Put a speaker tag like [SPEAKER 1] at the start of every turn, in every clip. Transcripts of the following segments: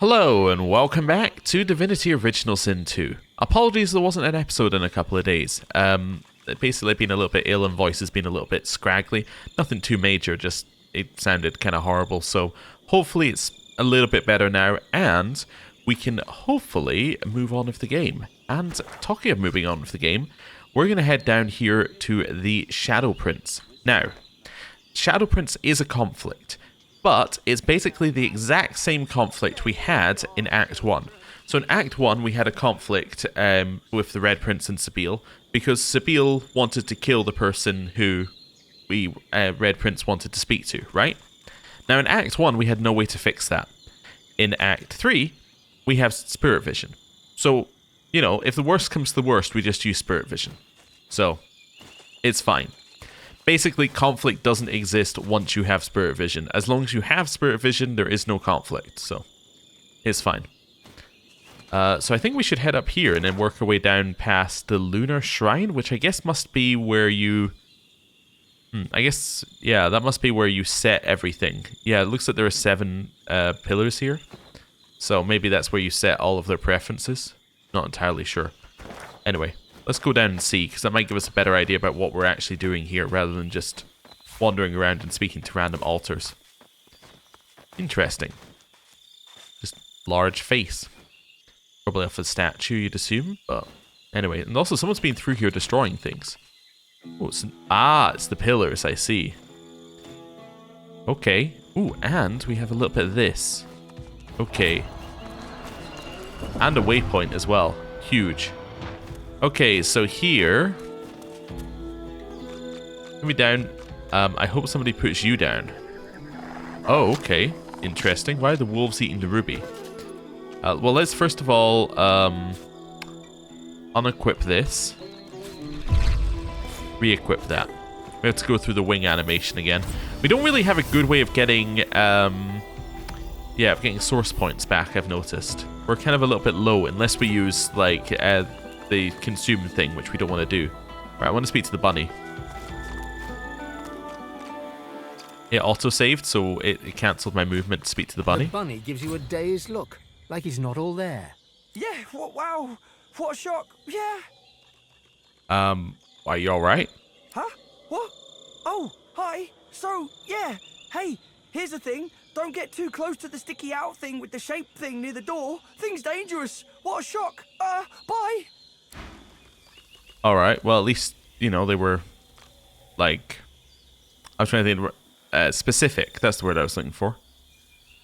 [SPEAKER 1] Hello and welcome back to Divinity Original Sin 2. Apologies there wasn't an episode in a couple of days. Basically been a little bit ill and voice has been a little bit scraggly. Nothing too major, just it sounded kind of horrible. So hopefully it's a little bit better now and we can hopefully move on with the game. And talking of moving on with the game, we're going to head down here to the Shadow Prince. Now, Shadow Prince is a conflict. But it's basically the exact same conflict we had in Act 1. So in Act 1, we had a conflict with the Red Prince and Sabile, because Sabile wanted to kill the person who Red Prince wanted to speak to, right? Now in Act 1, we had no way to fix that. In Act 3, we have Spirit Vision. So, you know, if the worst comes to the worst, we just use Spirit Vision. So, it's fine. Basically, conflict doesn't exist once you have Spirit Vision. As long as you have Spirit Vision, there is no conflict, so it's fine. So I think we should head up here and then work our way down past the Lunar Shrine, which I guess must be where you... yeah, that must be where you set everything. Yeah, it looks like there are 7 pillars here. So maybe that's where you set all of their preferences. Not entirely sure. Anyway. Let's go down and see, because that might give us a better idea about what we're actually doing here, rather than just wandering around and speaking to random altars. Interesting. Just large face. Probably off a statue, you'd assume, but anyway. And also, someone's been through here destroying things. Oh, it's the pillars, I see. Okay. Ooh, and we have a little bit of this. Okay. And a waypoint as well. Huge. Okay, so here... Put me down. I hope somebody puts you down. Oh, okay. Interesting. Why are the wolves eating the ruby? Well, let's first of all unequip this. Re-equip that. We have to go through the wing animation again. We don't really have a good way of getting... getting source points back, I've noticed. We're kind of a little bit low, unless we use, like... the consume thing, which we don't want to do. Right, I want to speak to the bunny. It auto-saved, so it cancelled my movement to speak to the bunny.
[SPEAKER 2] The bunny gives you a dazed look, like he's not all there.
[SPEAKER 3] Yeah, wow, what a shock, yeah.
[SPEAKER 1] Are you alright?
[SPEAKER 3] Huh? What? Oh, hi. So, yeah, hey, here's the thing. Don't get too close to the sticky out thing with the shape thing near the door. Thing's dangerous. What a shock. Bye.
[SPEAKER 1] Alright, well at least, you know, they were, like, I was trying to think, specific, that's the word I was looking for.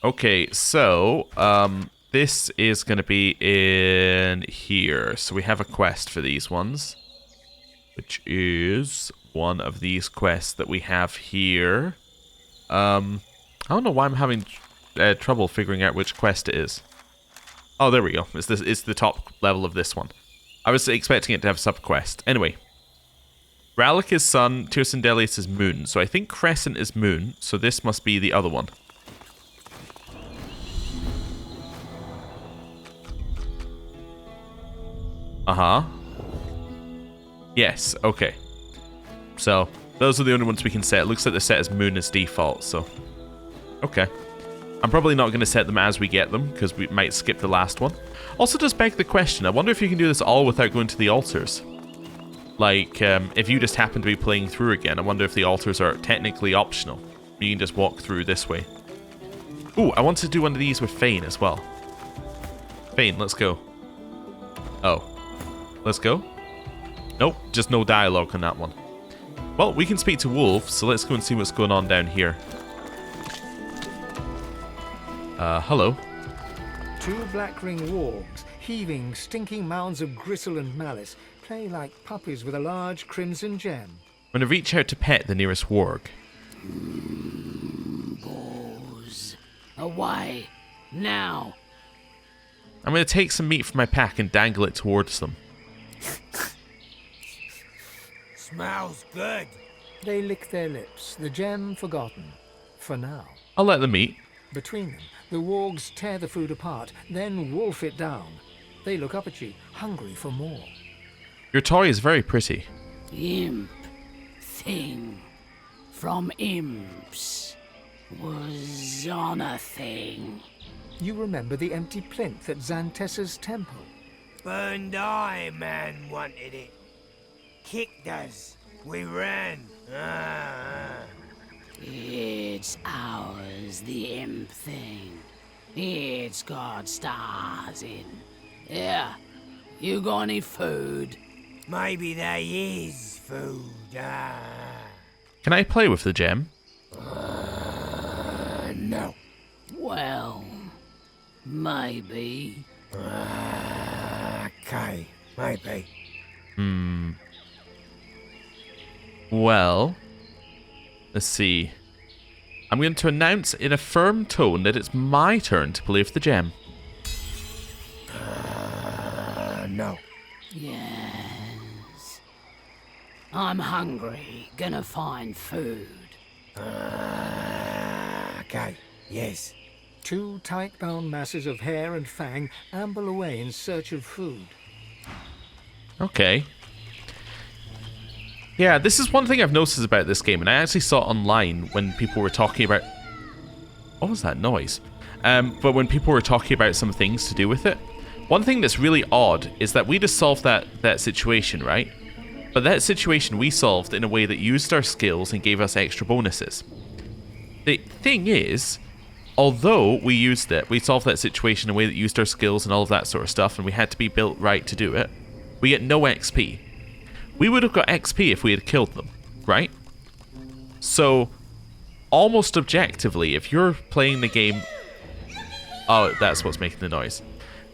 [SPEAKER 1] Okay, so, this is going to be in here, so we have a quest for these ones, which is one of these quests that we have here. I don't know why I'm having trouble figuring out which quest it is. Oh, there we go, it's the top level of this one. I was expecting it to have sub-quest. Anyway. Rallic is sun, Tyrsendelius is moon. So I think Crescent is moon, so this must be the other one. Uh-huh. Yes, okay. So, those are the only ones we can set. It looks like the set as moon as default, so... Okay. I'm probably not going to set them as we get them, because we might skip the last one. Also, just beg the question, I wonder if you can do this all without going to the altars. Like, if you just happen to be playing through again, I wonder if the altars are technically optional. You can just walk through this way. Ooh, I want to do one of these with Fane as well. Fane, let's go. Oh. Let's go? Nope, just no dialogue on that one. Well, we can speak to wolves, so let's go and see what's going on down here. Hello.
[SPEAKER 2] 2 black-ringed wargs, heaving, stinking mounds of gristle and malice, play like puppies with a large crimson gem.
[SPEAKER 1] I'm going to reach out to pet the nearest warg.
[SPEAKER 4] Bows. Away. Now.
[SPEAKER 1] I'm going to take some meat from my pack and dangle it towards them.
[SPEAKER 3] Smells good.
[SPEAKER 2] They lick their lips, the gem forgotten. For now.
[SPEAKER 1] I'll let them eat.
[SPEAKER 2] Between them, the wargs tear the food apart, then wolf it down. They look up at you, hungry for more.
[SPEAKER 1] Your toy is very pretty.
[SPEAKER 4] Imp. Thing. From imps. Was on a thing.
[SPEAKER 2] You remember the empty plinth at Xantessa's temple?
[SPEAKER 5] Burned eye man wanted it. Kicked us. We ran.
[SPEAKER 4] It's ours, the imp thing. It's got stars in. Yeah, you got any food?
[SPEAKER 5] Maybe there is food.
[SPEAKER 1] Can I play with the gem?
[SPEAKER 5] No.
[SPEAKER 4] Well, maybe.
[SPEAKER 5] Okay, maybe.
[SPEAKER 1] Well, let's see. I'm going to announce in a firm tone that it's my turn to play with the gem.
[SPEAKER 5] No.
[SPEAKER 4] Yes. I'm hungry. Gonna find food.
[SPEAKER 5] Okay, yes.
[SPEAKER 2] 2 tight-bound masses of hair and fang amble away in search of food.
[SPEAKER 1] Okay. Yeah, this is one thing I've noticed about this game, and I actually saw it online when people were talking about... What was that noise? But when people were talking about some things to do with it, one thing that's really odd is that we just solved that situation, right? But that situation we solved in a way that used our skills and gave us extra bonuses. The thing is, although we used it, we solved that situation in a way that used our skills and all of that sort of stuff, and we had to be built right to do it, we get no XP. We would have got XP if we had killed them, right? So, almost objectively, if you're playing the game... Oh, that's what's making the noise.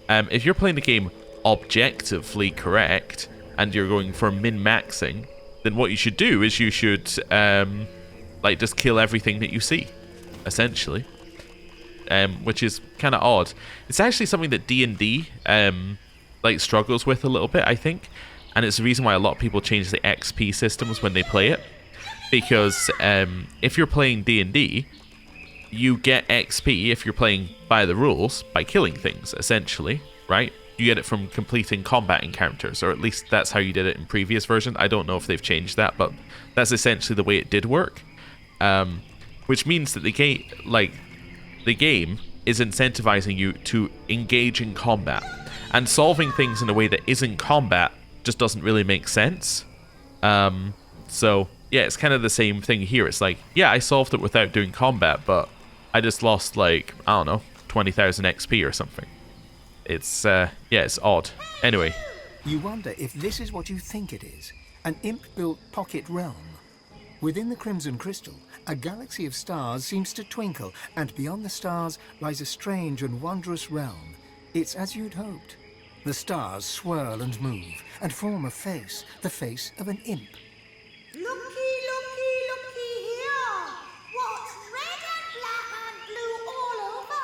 [SPEAKER 1] If you're playing the game objectively correct, and you're going for min-maxing, then what you should do is you should, just kill everything that you see, essentially. Which is kind of odd. It's actually something that D&D, struggles with a little bit, I think. And it's the reason why a lot of people change the XP systems when they play it. Because if you're playing D&D, you get XP if you're playing by the rules, by killing things, essentially, right? You get it from completing combat encounters, or at least that's how you did it in previous versions. I don't know if they've changed that, but that's essentially the way it did work. Which means that the game is incentivizing you to engage in combat. And solving things in a way that isn't combat just doesn't really make sense. So, yeah, it's kind of the same thing here. It's like, yeah, I solved it without doing combat, but I just lost, 20,000 XP or something. It's, it's odd. Anyway.
[SPEAKER 2] You wonder if this is what you think it is, an imp-built pocket realm. Within the Crimson Crystal, a galaxy of stars seems to twinkle, and beyond the stars lies a strange and wondrous realm. It's as you'd hoped. The stars swirl and move, and form a face, the face of an imp.
[SPEAKER 6] Looky here! What's red and black and blue all over?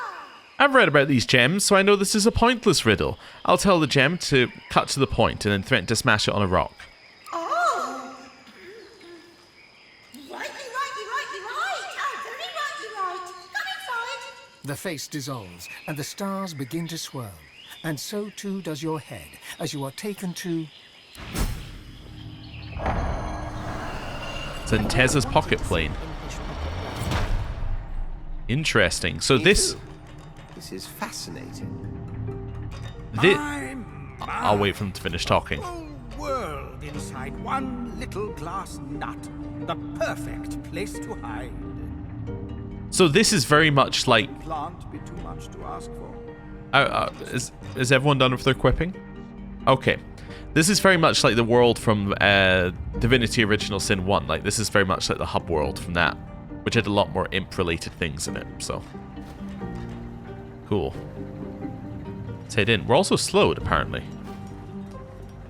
[SPEAKER 1] I've read about these gems, so I know this is a pointless riddle. I'll tell the gem to cut to the point and then threaten to smash it on a rock.
[SPEAKER 6] Oh! Right. Very right. Come inside.
[SPEAKER 2] The face dissolves, and the stars begin to swirl. And so too does your head, as you are taken to...
[SPEAKER 1] Xantessa's pocket plane. Interesting. So this
[SPEAKER 7] is fascinating.
[SPEAKER 1] I'll wait for them to finish talking.
[SPEAKER 3] Whole world inside one little glass nut. The perfect place to hide.
[SPEAKER 1] So this is very much like...
[SPEAKER 3] Can't be too much to ask for.
[SPEAKER 1] Is everyone done with their quipping? Okay. This is very much like the world from Divinity Original Sin 1. Like, this is very much like the hub world from that, which had a lot more imp-related things in it, so... Cool. Let's head in. We're also slowed, apparently.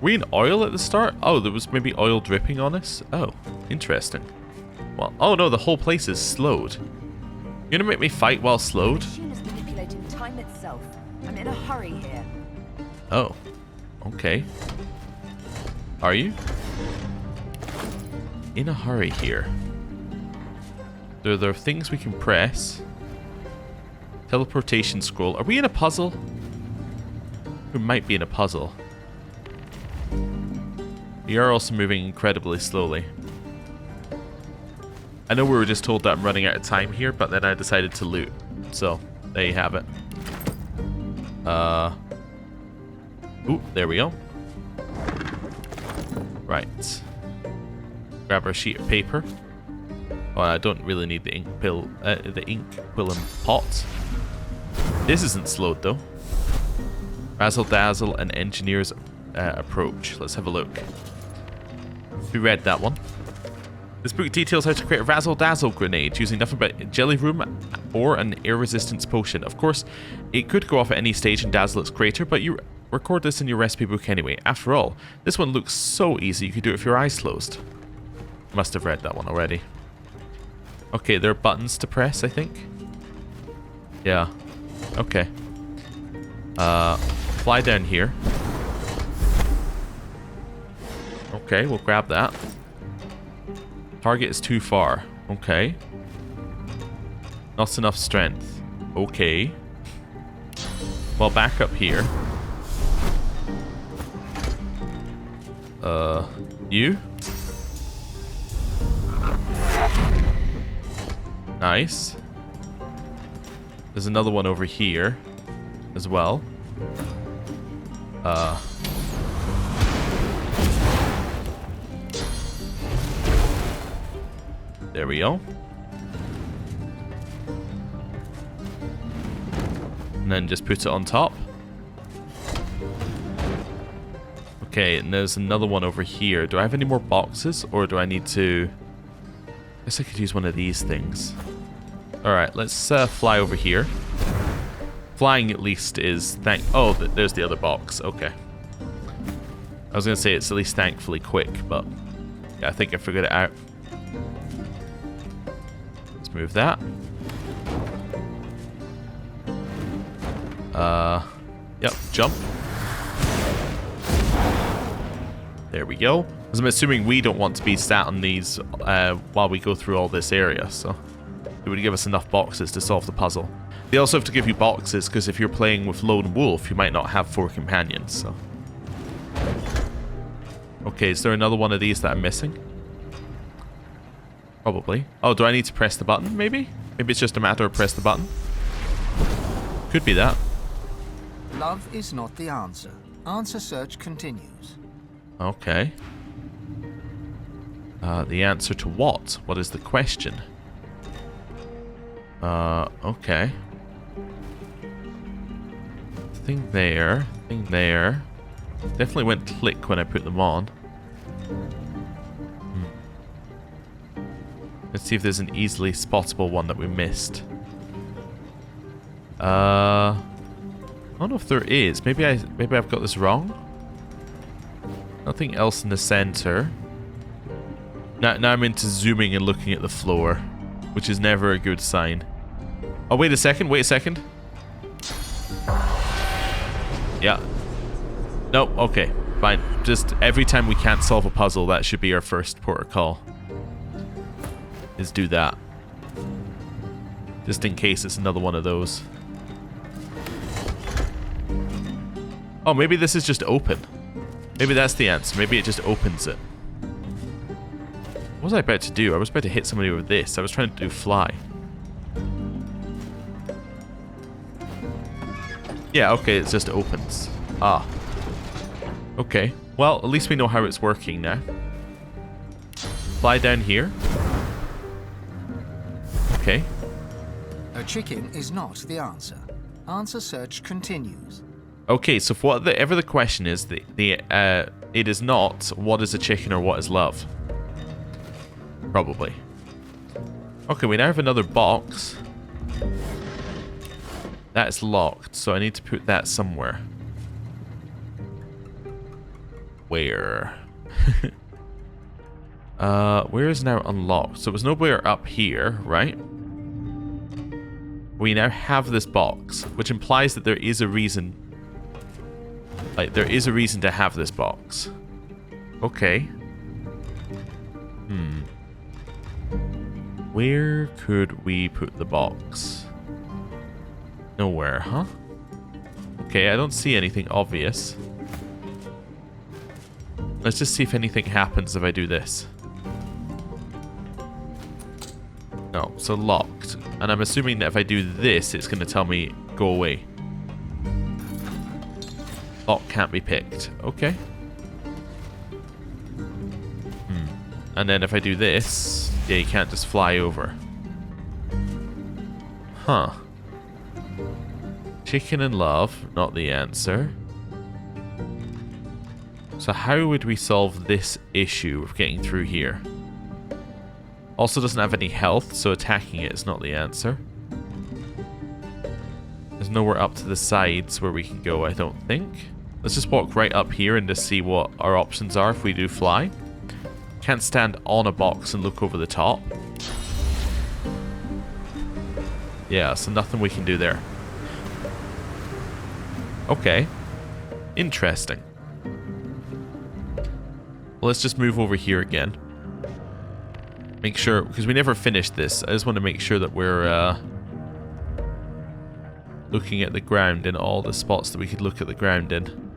[SPEAKER 1] Were we in oil at the start? Oh, there was maybe oil dripping on us? Oh, interesting. Well, oh no, the whole place is slowed. You're gonna make me fight while slowed?
[SPEAKER 8] The machine is manipulating time itself. I'm in a hurry here.
[SPEAKER 1] Oh, okay. Are you? In a hurry here. There are things we can press. Teleportation scroll. Are we in a puzzle? We might be in a puzzle. We are also moving incredibly slowly. I know we were just told that I'm running out of time here, but then I decided to loot. So, there you have it. Ooh, there we go. Right. Grab our sheet of paper. Oh, I don't really need the ink pill, the ink quill and pot. This isn't slowed though. Razzle Dazzle and Engineer's Approach. Let's have a look. We read that one. This book details how to create a Razzle Dazzle grenade using nothing but jelly room or an air resistance potion. Of course, it could go off at any stage and dazzle its creator, but you record this in your recipe book anyway. After all, this one looks so easy you could do it with your eyes closed. Must have read that one already. Okay, there are buttons to press, I think. Yeah. Okay. Fly down here. Okay, we'll grab that. Target is too far. Okay. Not enough strength. Okay. Well, back up here. You? Nice. There's another one over here as well. There we go. And then just put it on top. Okay, and there's another one over here. Do I have any more boxes, or do I need to... I guess I could use one of these things. Alright, let's fly over here. Flying at least is oh, there's the other box. Okay. I was going to say it's at least thankfully quick, but yeah, I think I figured it out. Let's move that. Yep, jump. There we go. Because I'm assuming we don't want to be sat on these while we go through all this area, so it would give us enough boxes to solve the puzzle. They also have to give you boxes, because if you're playing with Lone Wolf, you might not have 4 companions, so... Okay, is there another one of these that I'm missing? Probably. Oh, do I need to press the button, maybe? Maybe it's just a matter of press the button? Could be that.
[SPEAKER 2] Love is not the answer. Answer search continues.
[SPEAKER 1] Okay. The answer to what? What is the question? Okay. Thing there. Thing there. Definitely went click when I put them on. Let's see if there's an easily spottable one that we missed. I don't know if there is. Maybe I've got this wrong. Nothing else in the center. Now I'm into zooming and looking at the floor, which is never a good sign. Oh, wait a second. Wait a second. Yeah. Nope. Okay. Fine. Just every time we can't solve a puzzle, that should be our first port of call. Is do that. Just in case it's another one of those. Oh, maybe this is just open. Maybe that's the answer. Maybe it just opens it. What was I about to do? I was about to hit somebody with this. I was trying to do fly. Yeah, okay, it just opens. Ah. Okay. Well, at least we know how it's working now. Fly down here. Okay.
[SPEAKER 2] A chicken is not the answer. Answer search continues.
[SPEAKER 1] Okay, so for whatever the question is, it is not what is a chicken or what is love. Probably. Okay, we now have another box. That is locked, so I need to put that somewhere. Where? Where is now unlocked? So it was nowhere up here, right? We now have this box, which implies that there is a reason. Like, there is a reason to have this box. Okay. Where could we put the box? Nowhere, huh? Okay, I don't see anything obvious. Let's just see if anything happens if I do this. No, so locked. And I'm assuming that if I do this, it's going to tell me, go away. Lock can't be picked. Okay. And then if I do this, yeah, you can't just fly over. Huh. Chicken and love, not the answer. So how would we solve this issue of getting through here? Also doesn't have any health, so attacking it is not the answer. There's nowhere up to the sides where we can go, I don't think. Let's just walk right up here and just see what our options are if we do fly. Can't stand on a box and look over the top. Yeah, so nothing we can do there. Okay. Interesting. Well, let's just move over here again. Make sure, because we never finished this. I just want to make sure that we're looking at the ground in all the spots that we could look at the ground in.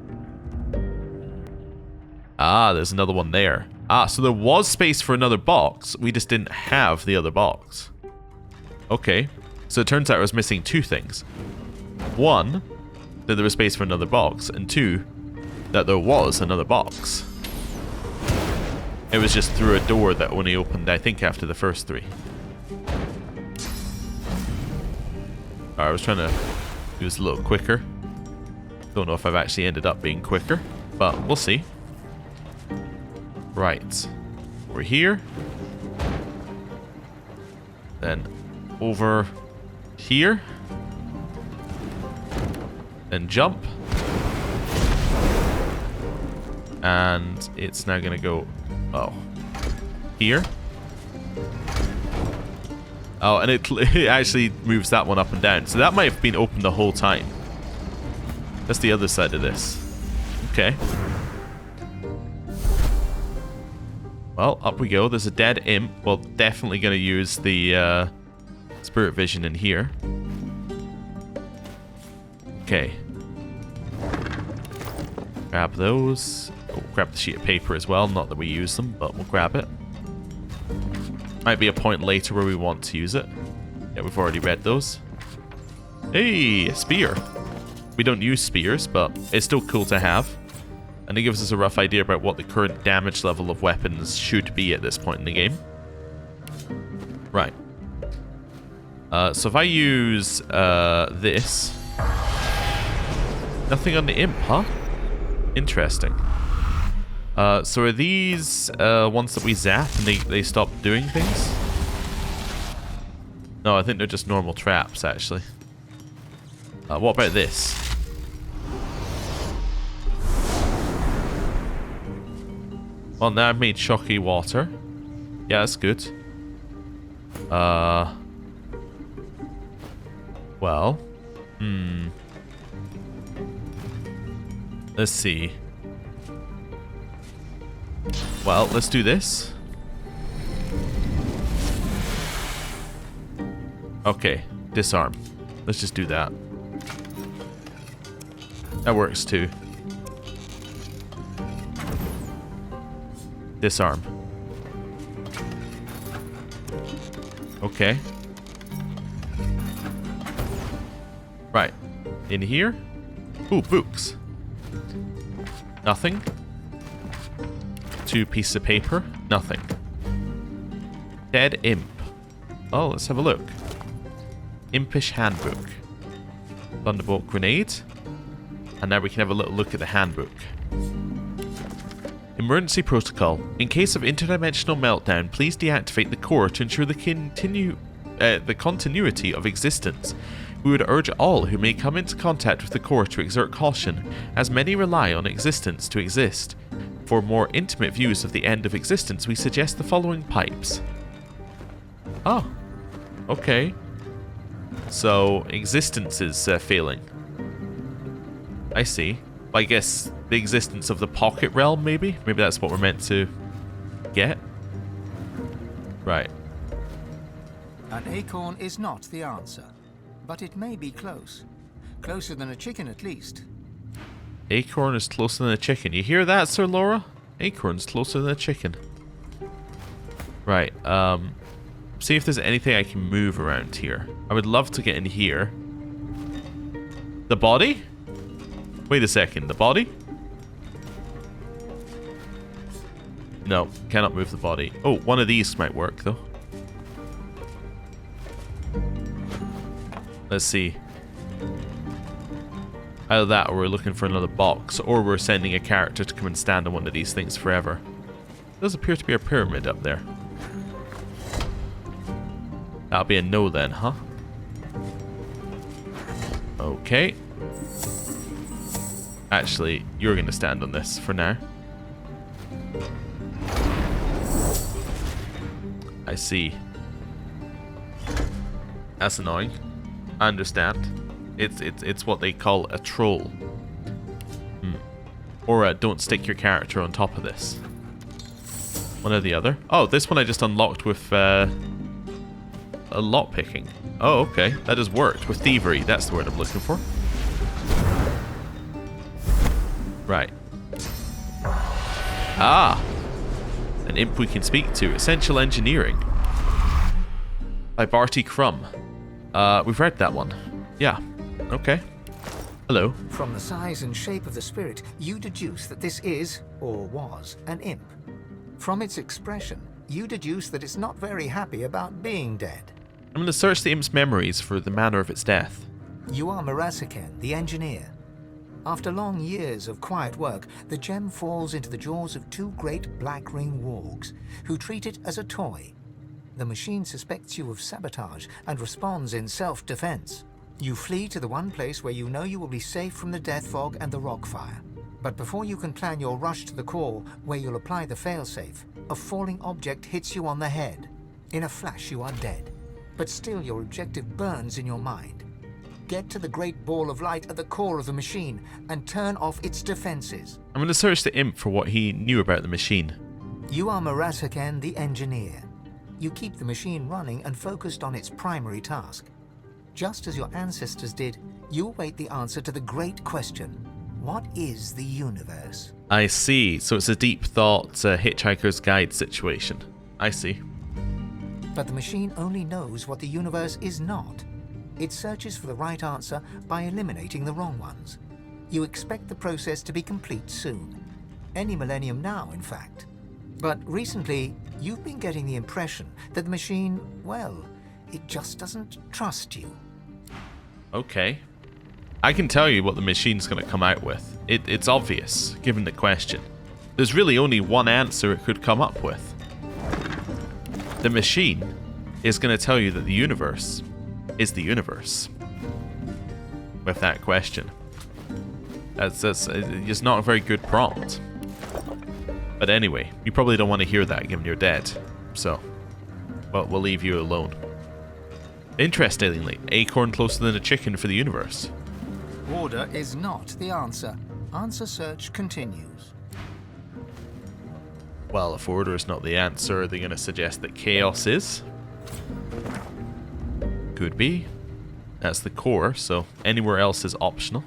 [SPEAKER 1] Ah, there's another one there. Ah, so there was space for another box. We just didn't have the other box. Okay. So it turns out I was missing two things. One, that there was space for another box. And two, that there was another box. It was just through a door that only opened, I think, after the first three. I was trying to do this a little quicker. Don't know if I've actually ended up being quicker, but we'll see. Right. We're here. Then over here. Then jump. And it's now going to go... Oh. Here. Oh, and it actually moves that one up and down. So that might have been open the whole time. That's the other side of this. Okay. Well, up we go. There's a dead imp. Well, definitely going to use the spirit vision in here. Okay. Grab those. Oh, grab the sheet of paper as well. Not that we use them, but we'll grab it. Might be a point later where we want to use it. Yeah, we've already read those. Hey, a spear. We don't use spears, but it's still cool to have. And it gives us a rough idea about what the current damage level of weapons should be at this point in the game. Right. So if I use this... Nothing on the imp, huh? Interesting. So are these ones that we zap and they stop doing things? No, I think they're just normal traps, actually. What about this? Well, now I've made shocky water. Yeah, that's good. Well. Let's see. Well, let's do this. Okay, disarm. Let's just do that. That works too. Disarm. Okay. Right. In here? Ooh, books. Nothing. 2 pieces of paper. Nothing. Dead imp. Oh, let's have a look. Impish handbook. Thunderbolt grenade. And now we can have a little look at the handbook. Emergency protocol. In case of interdimensional meltdown, please deactivate the core to ensure the continuity of existence. We would urge all who may come into contact with the core to exert caution, as many rely on existence to exist. For more intimate views of the end of existence, we suggest the following pipes. Oh, okay. So, existence is failing. I see. I guess the existence of the pocket realm, maybe? Maybe that's what we're meant to get. Right.
[SPEAKER 2] An acorn is not the answer, but it may be close. Closer than a chicken, at least.
[SPEAKER 1] Acorn is closer than a chicken. You hear that, Sir Laura? Acorn's closer than a chicken. Right, see if there's anything I can move around here. I would love to get in here. The body? Wait a second, the body? No, cannot move the body. Oh, one of these might work though. Let's see. Either that or we're looking for another box, or we're sending a character to come and stand on one of these things forever. There does appear to be a pyramid up there. That'll be a no then, huh? Okay. Actually, you're going to stand on this for now. I see. That's annoying. I understand. It's what they call a troll. Or don't stick your character on top of this. One or the other. Oh, this one I just unlocked with a lock picking. Oh, okay. That has worked. With thievery. That's the word I'm looking for. Right. Ah! An imp we can speak to. Essential Engineering. By Barty Crumb. We've read that one. Yeah. Okay. Hello.
[SPEAKER 2] From the size and shape of the spirit, you deduce that this is, or was, an imp. From its expression, you deduce that it's not very happy about being dead.
[SPEAKER 1] I'm going to search the imp's memories for the manner of its death.
[SPEAKER 2] You are Marasaken, the engineer. After long years of quiet work, the gem falls into the jaws of two great black ring wargs, who treat it as a toy. The machine suspects you of sabotage and responds in self-defense. You flee to the one place where you know you will be safe from the death fog and the rock fire. But before you can plan your rush to the core, where you'll apply the failsafe, a falling object hits you on the head. In a flash, you are dead. But still, your objective burns in your mind. Get to the great ball of light at the core of the machine and turn off its defenses.
[SPEAKER 1] I'm going to search the imp for what he knew about the machine.
[SPEAKER 2] You are Marasaken, the engineer. You keep the machine running and focused on its primary task. Just as your ancestors did, you await the answer to the great question: what is the universe?
[SPEAKER 1] I see. So it's a deep thought, Hitchhiker's Guide situation. I see.
[SPEAKER 2] But the machine only knows what the universe is not. It searches for the right answer by eliminating the wrong ones. You expect the process to be complete soon. Any millennium now, in fact. But recently, you've been getting the impression that the machine, well, it just doesn't trust you.
[SPEAKER 1] Okay. I can tell you what the machine's going to come out with. It's obvious, given the question. There's really only one answer it could come up with. The machine is going to tell you that the universe is the universe. With that question. That's just not a very good prompt. But anyway, you probably don't want to hear that given you're dead. So, well, we'll leave you alone. Interestingly, acorn closer than a chicken for the universe.
[SPEAKER 2] Order is not the answer. Answer search continues.
[SPEAKER 1] Well, if order is not the answer, they're going to suggest that chaos is. Could be. That's the core, so anywhere else is optional.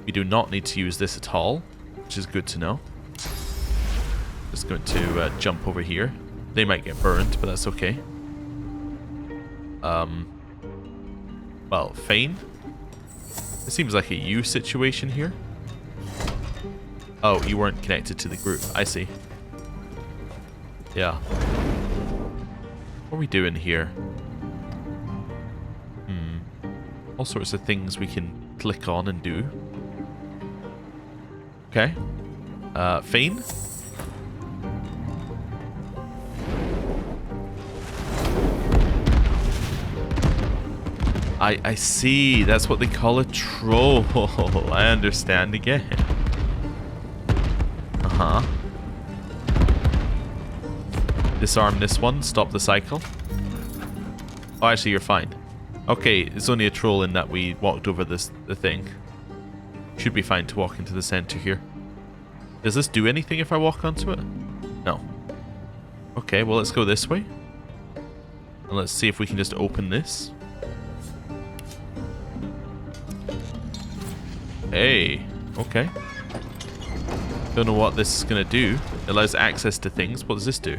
[SPEAKER 1] We do not need to use this at all, which is good to know. Just going to jump over here. They might get burned, but that's okay. Well, feign. It seems like a you situation here. Oh, you weren't connected to the group. I see. Yeah. What are we doing here? All sorts of things we can click on and do. Okay. Feign. I see. That's what they call a troll. I understand again. Uh-huh. Disarm this one. Stop the cycle. Oh, actually, you're fine. Okay, it's only a troll in that we walked over the thing. Should be fine to walk into the center here. Does this do anything if I walk onto it? No. Okay, well, let's go this way. And let's see if we can just open this. Hey, okay. Don't know what this is going to do. It allows access to things. What does this do?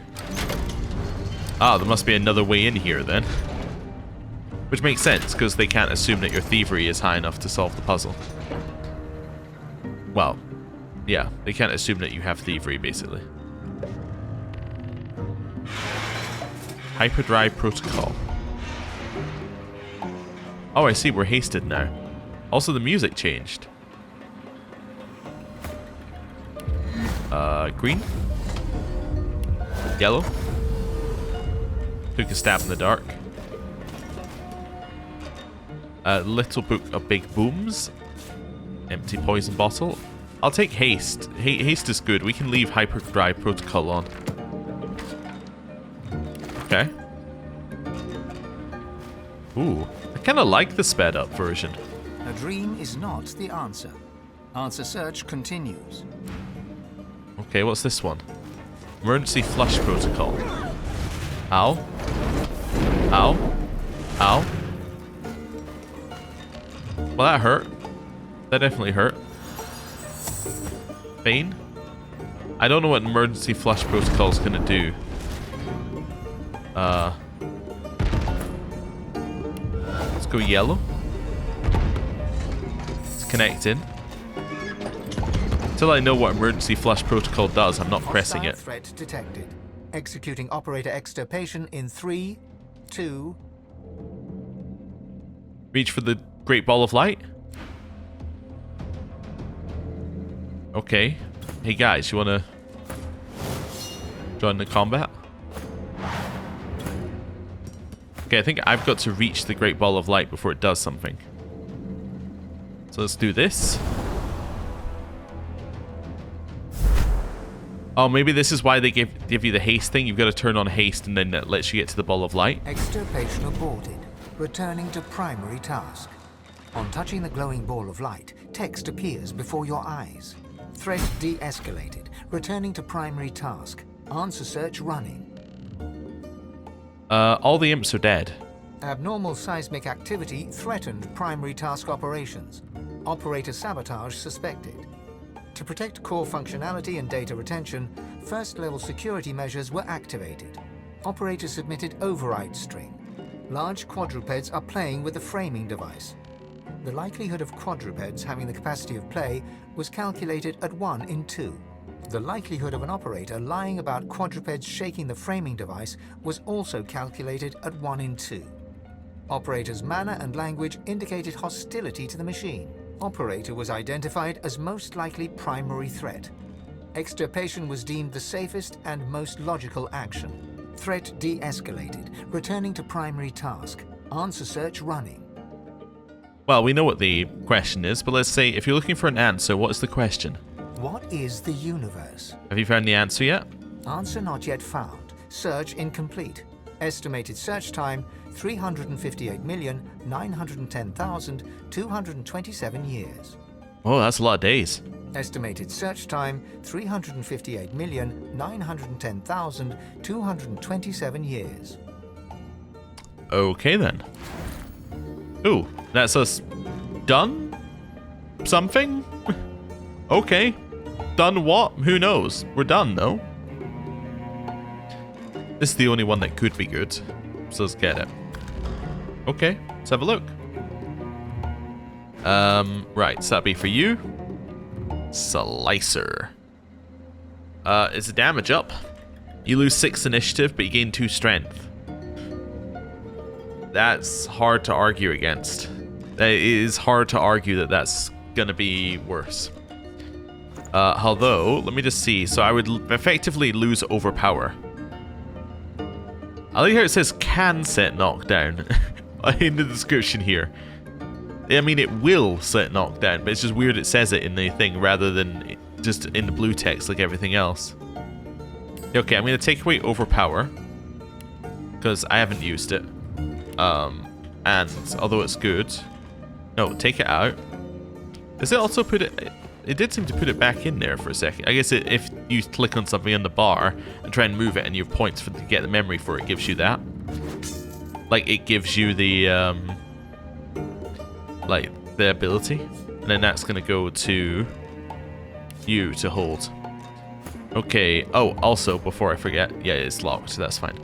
[SPEAKER 1] Ah, there must be another way in here then. Which makes sense, because they can't assume that your thievery is high enough to solve the puzzle. Well, yeah, they can't assume that you have thievery, basically. Hyperdrive protocol. Oh, I see, we're hasted now. Also, the music changed. Green. Yellow. Took a stab in the dark. Little book of big booms. Empty poison bottle. I'll take haste. Haste is good. We can leave hyperdrive protocol on. Okay. Ooh. I kind of like the sped up version.
[SPEAKER 2] A dream is not the answer. Answer search continues.
[SPEAKER 1] Okay, what's this one? Emergency flush protocol. Ow. Ow. Ow. Well, that hurt. That definitely hurt. Bane? I don't know what emergency flush protocol is going to do. Let's go yellow. It's connecting. Until I know what emergency flush protocol does, I'm not pressing it.
[SPEAKER 2] Threat detected. Executing operator extirpation in 3, 2.
[SPEAKER 1] Reach for the great ball of light. Okay. Hey guys, you wanna join the combat? Okay, I think I've got to reach the great ball of light before it does something. So let's do this. Oh, maybe this is why they give you the haste thing. You've got to turn on haste and then that lets you get to the ball of light.
[SPEAKER 2] Extirpation aborted. Returning to primary task. On touching the glowing ball of light, text appears before your eyes. Threat de-escalated. Returning to primary task. Answer search running.
[SPEAKER 1] All the imps are dead.
[SPEAKER 2] Abnormal seismic activity threatened primary task operations. Operator sabotage suspected. To protect core functionality and data retention, first-level security measures were activated. Operator submitted override string. Large quadrupeds are playing with the framing device. The likelihood of quadrupeds having the capacity of play was calculated at 1 in 2. The likelihood of an operator lying about quadrupeds shaking the framing device was also calculated at 1 in 2. Operator's manner and language indicated hostility to the machine. Operator was identified as most likely primary threat. Extirpation was deemed the safest and most logical action. Threat de-escalated, returning to primary task. Answer search running.
[SPEAKER 1] Well, we know what the question is, but let's say if you're looking for an answer, what is the question?
[SPEAKER 2] What is the universe?
[SPEAKER 1] Have you found the answer yet?
[SPEAKER 2] Answer not yet found. Search incomplete. Estimated search time 358,910,227 years.
[SPEAKER 1] Oh, that's a lot of days.
[SPEAKER 2] Estimated search time 358,910,227 years.
[SPEAKER 1] Okay then. Ooh, that's us done? Something? Okay. Done what? Who knows? We're done though. This is the only one that could be good. So let's get it. Okay, let's have a look. Right, so that'd be for you. Slicer. Is the damage up? You lose 6 initiative, but you gain 2 strength. That's hard to argue against. It is hard to argue that that's gonna be worse. Although, let me just see. So I would effectively lose overpower. I like how it says can set knockdown in the description here. I mean, it will set knockdown, but it's just weird it says it in the thing rather than just in the blue text like everything else. Okay, I'm going to take away overpower because I haven't used it. And although it's good, no, take it out. Does it also put it? It did seem to put it back in there for a second. I guess if you click on something on the bar and try and move it and you have points to get the memory for it, gives you that. Like, it gives you the, like, the ability. And then that's going to go to you to hold. Okay. Oh, also, before I forget, yeah, it's locked, so that's fine.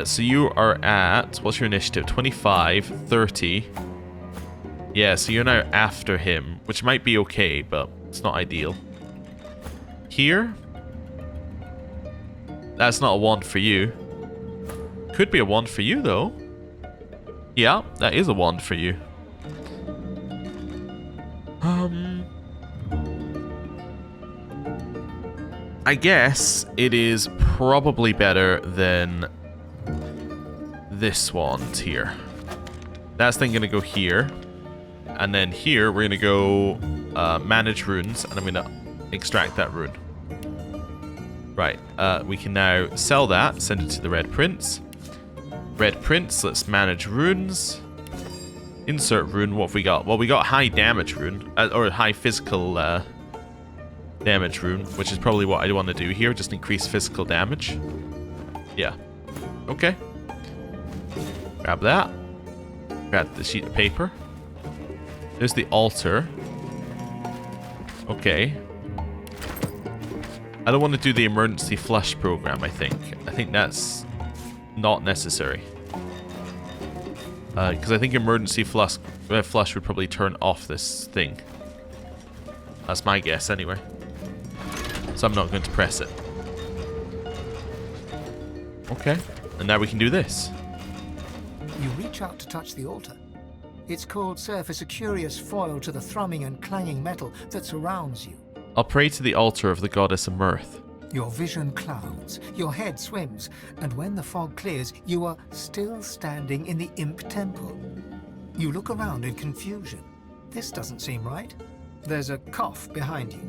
[SPEAKER 1] So you are at, what's your initiative? 25, 30. Yeah, so you're now after him, which might be okay, but It's not ideal. Here? That's not a wand for you. Could be a wand for you, though. Yeah, that is a wand for you. I guess it is probably better than this wand here. That's then going to go here. And then here, we're going to go manage runes. And I'm going to extract that rune. Right. We can now sell that. Send it to the Red Prince. Red Prince, let's manage runes. Insert rune. What have we got? Well, we got high damage rune. Or high physical damage rune. Which is probably what I want to do here. Just increase physical damage. Yeah. Okay. Grab that. Grab the sheet of paper. There's the altar. Okay. I don't want to do the emergency flush program, I think. I think that's not necessary. Because I think emergency flush would probably turn off this thing. That's my guess, anyway. So I'm not going to press it. Okay. And now we can do this.
[SPEAKER 2] You reach out to touch the altar. Its cold surface a curious foil to the thrumming and clanging metal that surrounds you.
[SPEAKER 1] I'll pray to the altar of the goddess of mirth.
[SPEAKER 2] Your vision clouds, your head swims, and when the fog clears, you are still standing in the imp temple. You look around in confusion. This doesn't seem right. There's a cough behind you.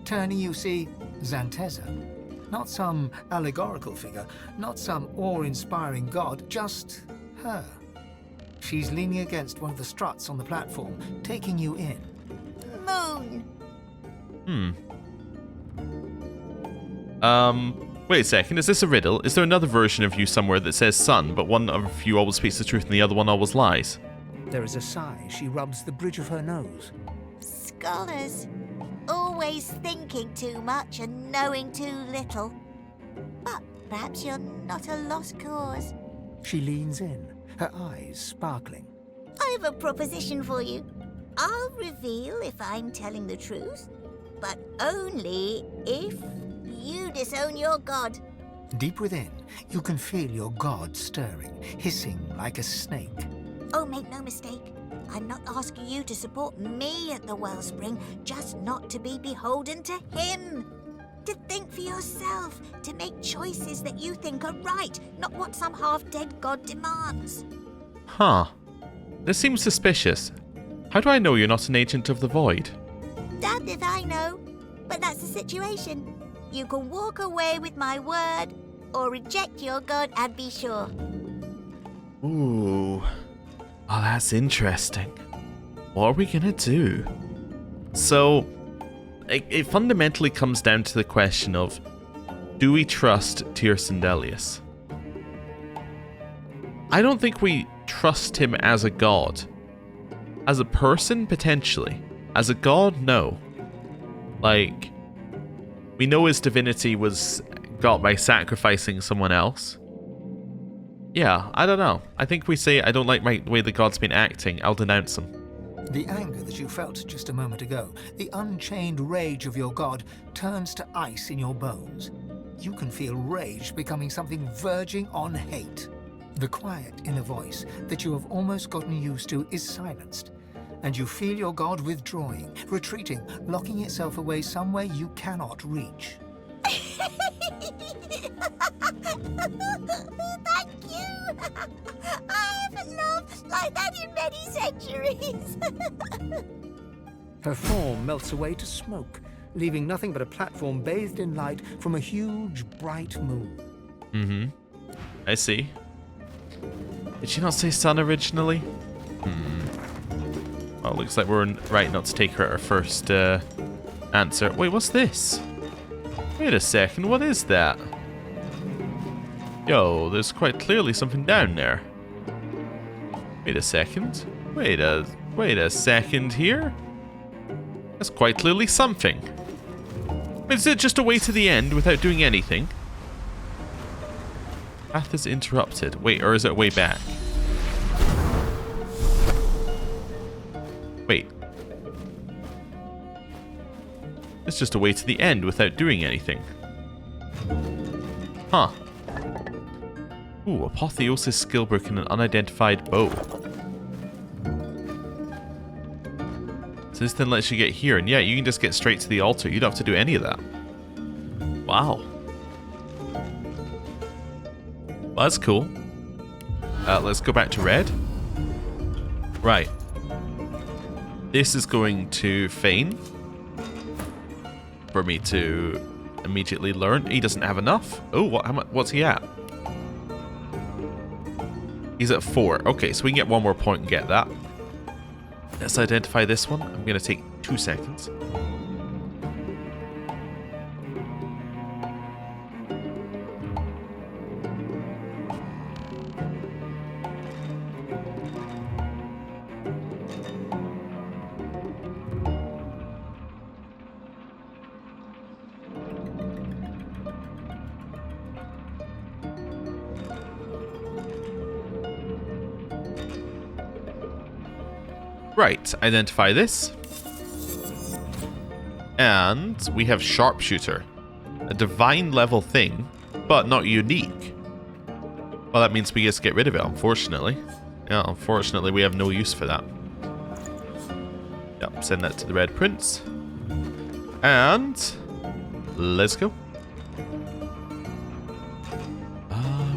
[SPEAKER 2] Turning, you see Zanteza. Not some allegorical figure, not some awe-inspiring god, just her. She's leaning against one of the struts on the platform, taking you in.
[SPEAKER 6] Moon.
[SPEAKER 1] Wait a second, is this a riddle? Is there another version of you somewhere that says sun, but one of you always speaks the truth and the other one always lies?
[SPEAKER 2] There is a sigh. She rubs the bridge of her nose.
[SPEAKER 6] Scholars. Always thinking too much and knowing too little. But perhaps you're not a lost cause.
[SPEAKER 2] She leans in, her eyes sparkling.
[SPEAKER 6] I have a proposition for you. I'll reveal if I'm telling the truth, but only if you disown your god.
[SPEAKER 2] Deep within, you can feel your god stirring, hissing like a snake.
[SPEAKER 6] Oh, make no mistake. I'm not asking you to support me at the wellspring, just not to be beholden to him. To think for yourself, to make choices that you think are right, not what some half-dead god demands.
[SPEAKER 1] Huh. This seems suspicious. How do I know you're not an agent of the void?
[SPEAKER 6] Damned if I know, but that's the situation. You can walk away with my word, or reject your god and be sure.
[SPEAKER 1] Ooh. Oh, that's interesting. What are we gonna do? So, it fundamentally comes down to the question of, do we trust Tyrsendelius? I don't think we trust him as a god. As a person, potentially. As a god, no. Like, we know his divinity was got by sacrificing someone else. Yeah, I don't know. I think we say, I don't like the way the god's been acting, I'll denounce him.
[SPEAKER 2] The anger that you felt just a moment ago, the unchained rage of your god, turns to ice in your bones. You can feel rage becoming something verging on hate. The quiet inner voice that you have almost gotten used to is silenced, and you feel your god withdrawing, retreating, locking itself away somewhere you cannot reach.
[SPEAKER 6] Thank you! I haven't laughed like that in many centuries.
[SPEAKER 2] Her form melts away to smoke, leaving nothing but a platform bathed in light from a huge, bright moon.
[SPEAKER 1] Mm-hmm. I see. Did she not say sun originally? Well, looks like we're right not to take her at our first answer. Wait, what's this? Wait a second, what is that? Yo, there's quite clearly something down there. Wait a second. Wait a second here. That's quite clearly something. Is it just a way to the end without doing anything? Path is interrupted. Wait, or is it a way back? Wait. It's just a way to the end without doing anything. Huh. Ooh, Apotheosis Skillbook and an unidentified bow. So this then lets you get here, and yeah, you can just get straight to the altar. You don't have to do any of that. Wow. Well, that's cool. Let's go back to red. Right. This is going to feign for me to immediately learn. He doesn't have enough. Oh, what's he at? He's at 4. Okay, so we can get one more point and get that. Let's identify this one. I'm going to take 2 seconds. Right, identify this. And we have Sharpshooter. A divine level thing, but not unique. Well, that means we just get rid of it, unfortunately. Yeah, unfortunately, we have no use for that. Yep, send that to the Red Prince. And let's go.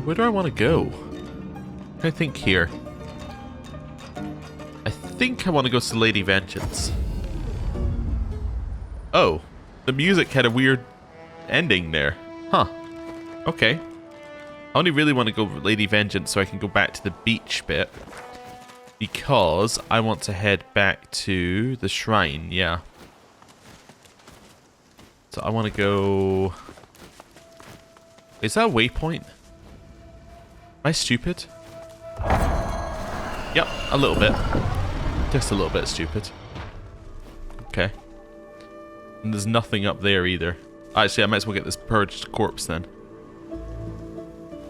[SPEAKER 1] Where do I want to go? I think here. I think I want to go to Lady Vengeance. Oh, the music had a weird ending there. Huh. Okay. I only really want to go Lady Vengeance so I can go back to the beach bit. Because I want to head back to the shrine, yeah. So I want to go... Is that a waypoint? Am I stupid? Yep, a little bit. Just a little bit stupid. Okay. And there's nothing up there either. Actually, I might as well get this purged corpse then.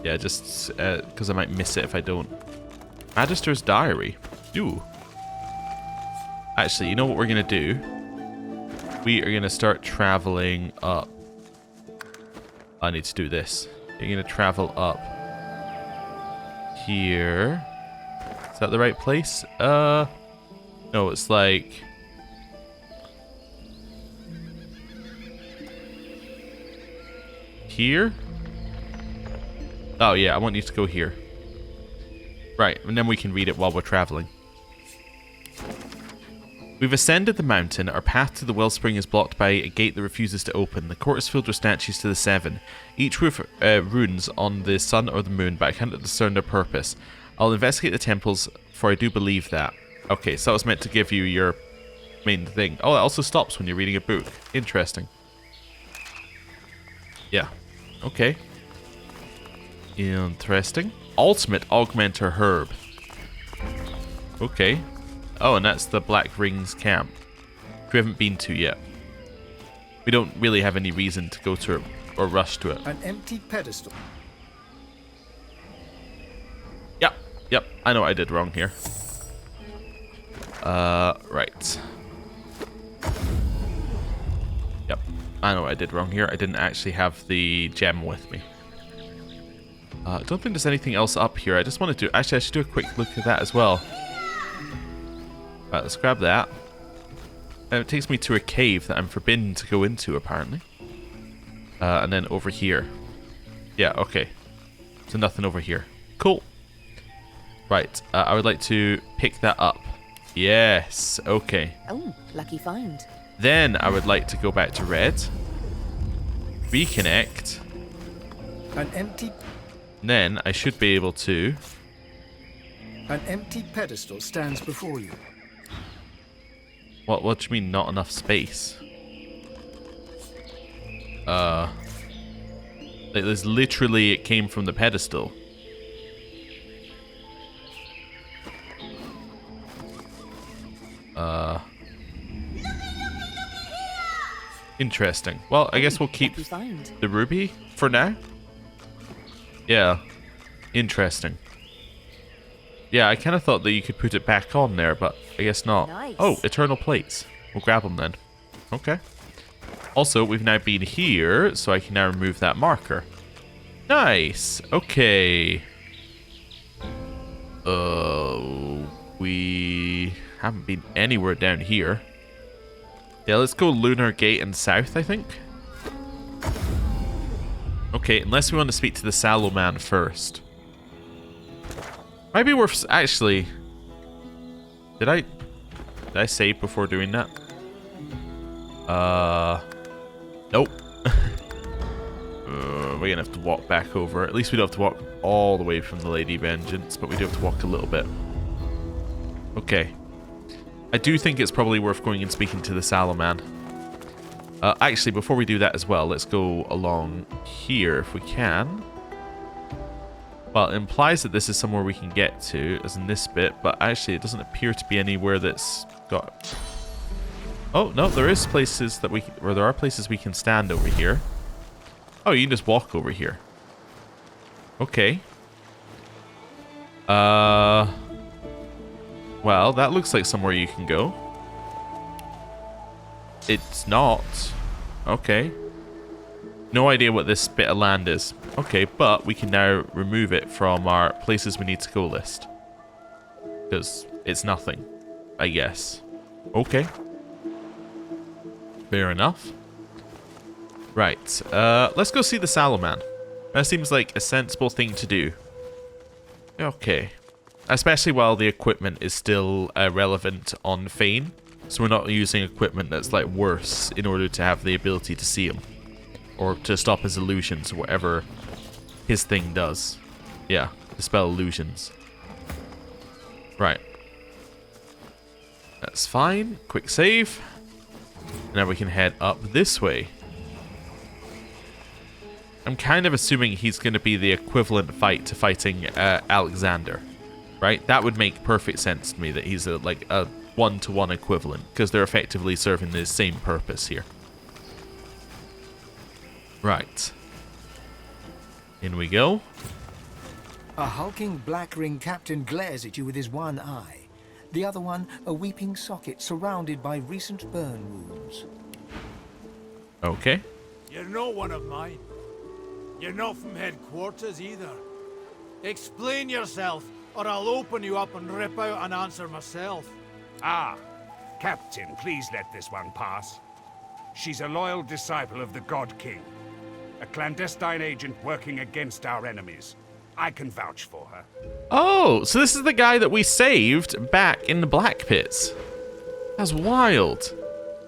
[SPEAKER 1] Yeah, just because I might miss it if I don't. Magister's Diary. Ooh. Actually, you know what we're going to do? We are going to start traveling up. I need to do this. You're going to travel up here. Is that the right place? No, it's like... here? Oh yeah, I want you to go here. Right, and then we can read it while we're traveling. We've ascended the mountain. Our path to the wellspring is blocked by a gate that refuses to open. The court is filled with statues to the 7. Each roof runes on the sun or the moon, but I cannot discern their purpose. I'll investigate the temples, for I do believe that. Okay, so that was meant to give you your main thing. Oh, it also stops when you're reading a book. Interesting. Yeah. Okay. Interesting. Ultimate Augmenter Herb. Okay. Oh, and that's the Black Rings camp. We haven't been to yet. We don't really have any reason to go to it or rush to it.
[SPEAKER 2] An empty pedestal.
[SPEAKER 1] Yep. I know what I did wrong here. Right. Yep. I know what I did wrong here. I didn't actually have the gem with me. I don't think there's anything else up here. I just want to do... Actually, I should do a quick look at that as well. Right, let's grab that. And it takes me to a cave that I'm forbidden to go into, apparently. And then over here. Yeah, okay. So nothing over here. Cool. Right, I would like to pick that up. Yes, okay.
[SPEAKER 8] Oh, lucky find.
[SPEAKER 1] Then I would like to go back to red. Reconnect.
[SPEAKER 2] An empty...
[SPEAKER 1] Then I should be able to...
[SPEAKER 2] An empty pedestal stands before you.
[SPEAKER 1] What do you mean not enough space? Like there's literally, it came from the pedestal. Interesting. Well, I guess we'll keep the ruby for now. Yeah. Interesting. Yeah, I kind of thought that you could put it back on there, but I guess not.
[SPEAKER 8] Nice.
[SPEAKER 1] Oh, eternal plates. We'll grab them then. Okay. Also, we've now been here, so I can now remove that marker. Nice. Okay. We haven't been anywhere down here. Yeah, let's go Lunar Gate and south, I think. Okay, unless we want to speak to the Sallow Man first. Might be worth... Actually... Did I save before doing that? Nope. We're gonna have to walk back over. At least we don't have to walk all the way from the Lady Vengeance, but we do have to walk a little bit. Okay. I do think it's probably worth going and speaking to the Sallow Man. Actually, before we do that as well, let's go along here if we can. Well, it implies that this is somewhere we can get to, as in this bit, but actually it doesn't appear to be anywhere that's got... Oh, no, there is places that we... Or there are places we can stand over here. Oh, you can just walk over here. Okay. Well, that looks like somewhere you can go. It's not. Okay. No idea what this bit of land is. Okay, but we can now remove it from our places we need to go list. Because it's nothing, I guess. Okay. Fair enough. Right, let's go see the Sallow Man. That seems like a sensible thing to do. Okay. Especially while the equipment is still relevant on Fane. So we're not using equipment that's like worse in order to have the ability to see him. Or to stop his illusions, or whatever his thing does. Yeah, dispel illusions. Right. That's fine. Quick save. Now we can head up this way. I'm kind of assuming he's going to be the equivalent fight to fighting Alexander. Right? That would make perfect sense to me that he's like a one-to-one equivalent. Because they're effectively serving the same purpose here. Right. In we go.
[SPEAKER 2] A hulking black ring captain glares at you with his one eye. The other one, a weeping socket surrounded by recent burn wounds.
[SPEAKER 1] Okay.
[SPEAKER 5] You're not one of mine. You're not from headquarters either. Explain yourself, or I'll open you up and rip out an answer myself.
[SPEAKER 9] Ah, Captain, please let this one pass. She's a loyal disciple of the God King. A clandestine agent working against our enemies. I can vouch for her.
[SPEAKER 1] Oh, so this is the guy that we saved back in the Black Pits. That's wild.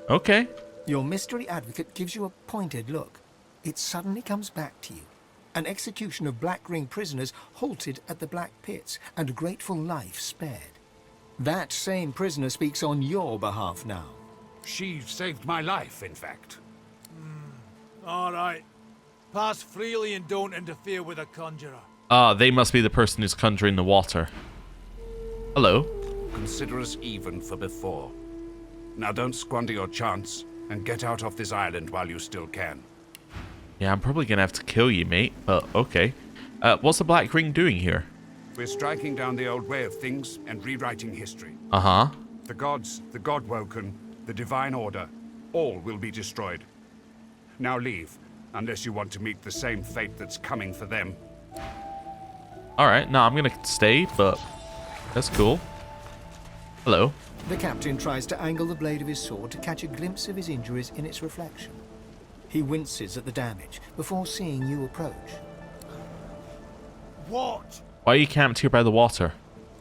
[SPEAKER 1] Okay.
[SPEAKER 2] Your mystery advocate gives you a pointed look. It suddenly comes back to you. An execution of Black Ring prisoners halted at the Black Pits and a grateful life spared. That same prisoner speaks on your behalf now.
[SPEAKER 9] She saved my life, in fact.
[SPEAKER 5] All right. Pass freely and don't interfere with a conjurer.
[SPEAKER 1] Ah, they must be the person who's conjuring the water. Hello.
[SPEAKER 9] Consider us even for before. Now don't squander your chance and get out of this island while you still can.
[SPEAKER 1] Yeah, I'm probably going to have to kill you, mate, but okay. What's the Black Ring doing here?
[SPEAKER 9] We're striking down the old way of things and rewriting history.
[SPEAKER 1] Uh-huh.
[SPEAKER 9] The gods, the Godwoken, the Divine Order, all will be destroyed. Now leave, unless you want to meet the same fate that's coming for them.
[SPEAKER 1] Alright, no, I'm going to stay, but that's cool. Hello.
[SPEAKER 2] The captain tries to angle the blade of his sword to catch a glimpse of his injuries in its reflection. He winces at the damage before seeing you approach.
[SPEAKER 5] What?
[SPEAKER 1] Why are you camped here by the water?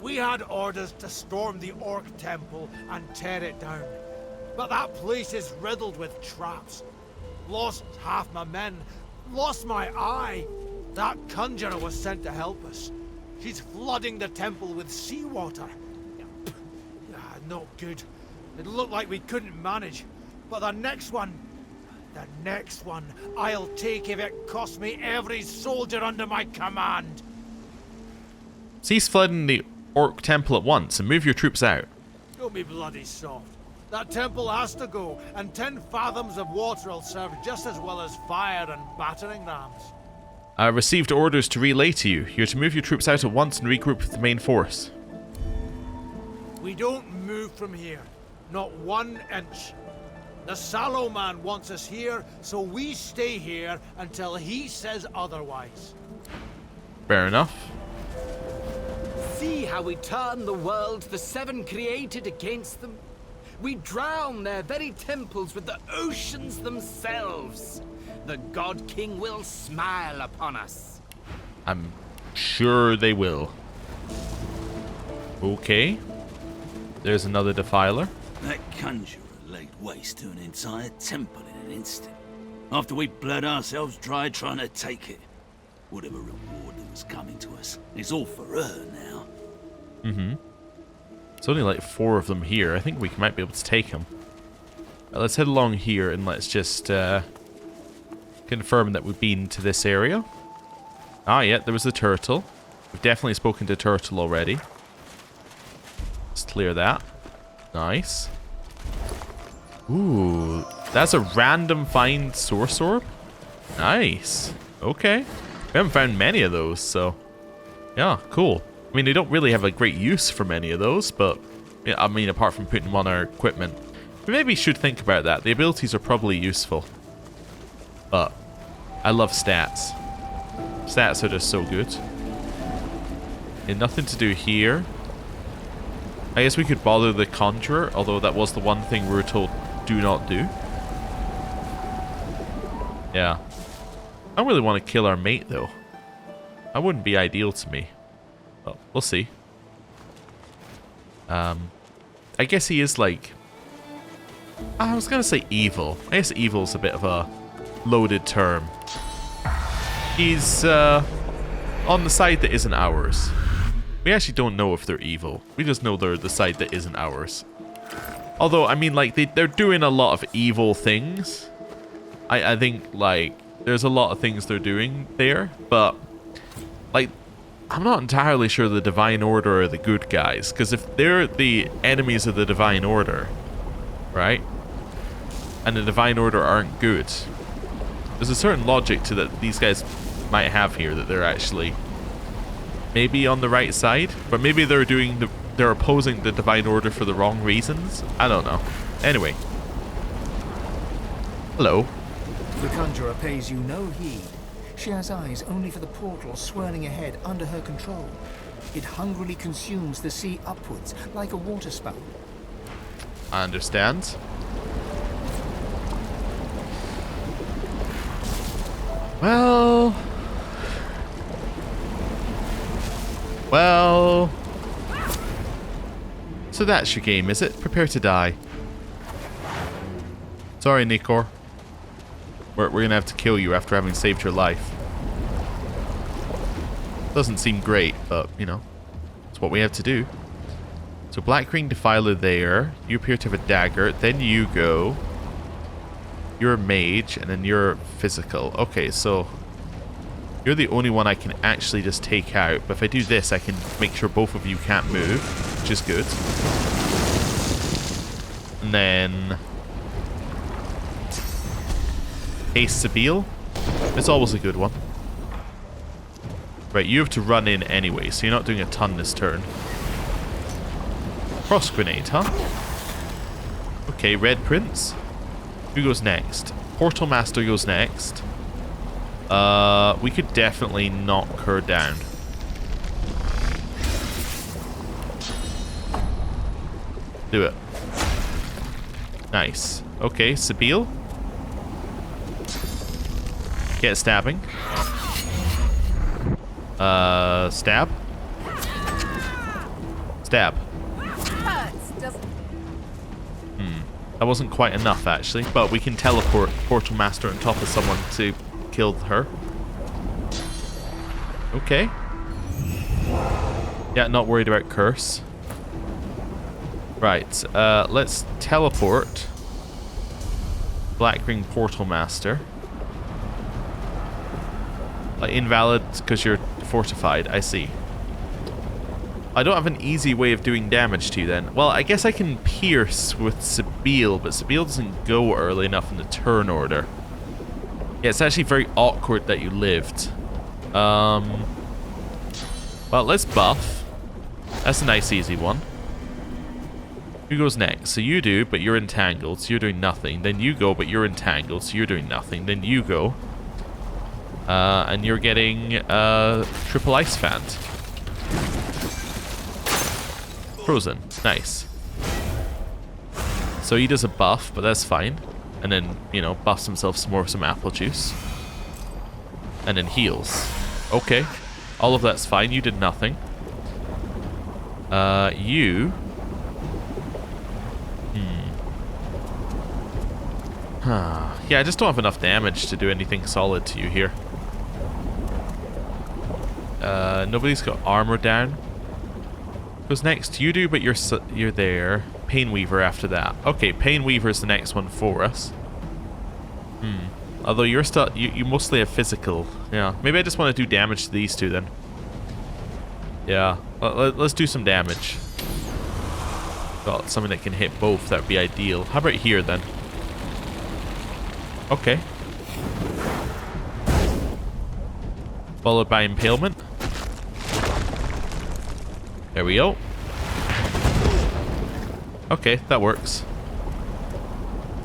[SPEAKER 5] We had orders to storm the Orc Temple and tear it down. But that place is riddled with traps. Lost half my men. Lost my eye. That conjurer was sent to help us. She's flooding the temple with seawater. Not good. It looked like we couldn't manage. But the next one, I'll take if it costs me every soldier under my command.
[SPEAKER 1] Cease flooding the Orc Temple at once and move your troops out.
[SPEAKER 5] Don't be bloody soft. That temple has to go, and 10 fathoms of water will serve just as well as fire and battering rams.
[SPEAKER 1] I received orders to relay to you. You're to move your troops out at once and regroup with the main force.
[SPEAKER 5] We don't move from here. Not 1 inch. The Sallow Man wants us here, so we stay here until he says otherwise.
[SPEAKER 1] Fair enough.
[SPEAKER 10] See how we turn the world the Seven created against them? We drown their very temples with the oceans themselves. The God King will smile upon us.
[SPEAKER 1] I'm sure they will. Okay. There's another defiler.
[SPEAKER 11] That conjurer laid waste to an entire temple in an instant. After we bled ourselves dry trying to take it. Whatever reward that was coming to us, it's all for her now.
[SPEAKER 1] Mm-hmm. There's only like 4 of them here. I think we might be able to take them. Let's head along here and let's just confirm that we've been to this area. Ah, yeah, there was the turtle. We've definitely spoken to turtle already. Let's clear that. Nice. Ooh, that's a random find source orb? Nice. Okay. We haven't found many of those, so... yeah, cool. I mean, they don't really have a great use for many of those, but... yeah, I mean, apart from putting them on our equipment. We maybe should think about that. The abilities are probably useful. But... I love stats. Stats are just so good. Okay, nothing to do here. I guess we could bother the conjurer, although that was the one thing we were told do not do. Yeah. I don't really want to kill our mate, though. That wouldn't be ideal to me. Well, we'll see. I guess he is like... I was going to say evil. I guess evil's a bit of a loaded term. He's on the side that isn't ours. We actually don't know if they're evil. We just know they're the side that isn't ours. Although, I mean, like, they're doing a lot of evil things. I think, like, there's a lot of things they're doing there. But, like, I'm not entirely sure the Divine Order are the good guys. Because if they're the enemies of the Divine Order, right? And the Divine Order aren't good. There's a certain logic to that these guys might have here, that they're actually maybe on the right side, but maybe they're opposing the Divine Order for the wrong reasons. I don't know. Anyway. Hello.
[SPEAKER 2] The conjurer pays you no heed. She has eyes only for the portal swirling ahead under her control. It hungrily consumes the sea upwards like a waterspout.
[SPEAKER 1] I understand. Well... So that's your game, is it? Prepare to die. Sorry, Nikor. We're gonna have to kill you after having saved your life. Doesn't seem great, but, you know, it's what we have to do. So Black Ring Defiler there. You appear to have a dagger. Then you go. You're a mage, and then you're physical. Okay, so... you're the only one I can actually just take out. But if I do this, I can make sure both of you can't move, which is good. And then... Haste Sabile. It's always a good one. Right, you have to run in anyway, so you're not doing a ton this turn. Cross Grenade, huh? Okay, Red Prince. Who goes next? Portal Master goes next. We could definitely knock her down. Do it. Nice. Okay, Sabile. Get stabbing. Stab. Stab. That wasn't quite enough, actually. But we can teleport Portal Master on top of someone to kill her. Okay. Yeah, not worried about curse. Right, let's teleport Black Ring Portal Master. Invalid because you're fortified, I see. I don't have an easy way of doing damage to you then. Well, I guess I can pierce with Sabile, but Sabile doesn't go early enough in the turn order. Yeah, it's actually very awkward that you lived. Well, let's buff. That's a nice easy one. Who goes next? So you do, but you're entangled, so you're doing nothing. Then you go, but you're entangled, so you're doing nothing. Then you go. And you're getting triple ice fanned. Frozen. Nice. So he does a buff, but that's fine. And then, you know, buffs himself some more with some apple juice. And then heals. Okay. All of that's fine. You did nothing. You... yeah, I just don't have enough damage to do anything solid to you here. Nobody's got armor down. Goes next. You do, but you're there. Painweaver after that. Okay, Painweaver's the next one for us. Although you're still... You mostly have physical. Yeah. Maybe I just want to do damage to these two then. Yeah. Let's do some damage. Got something that can hit both. That would be ideal. How about here then? Okay. Followed by impalement. There we go. Okay, that works.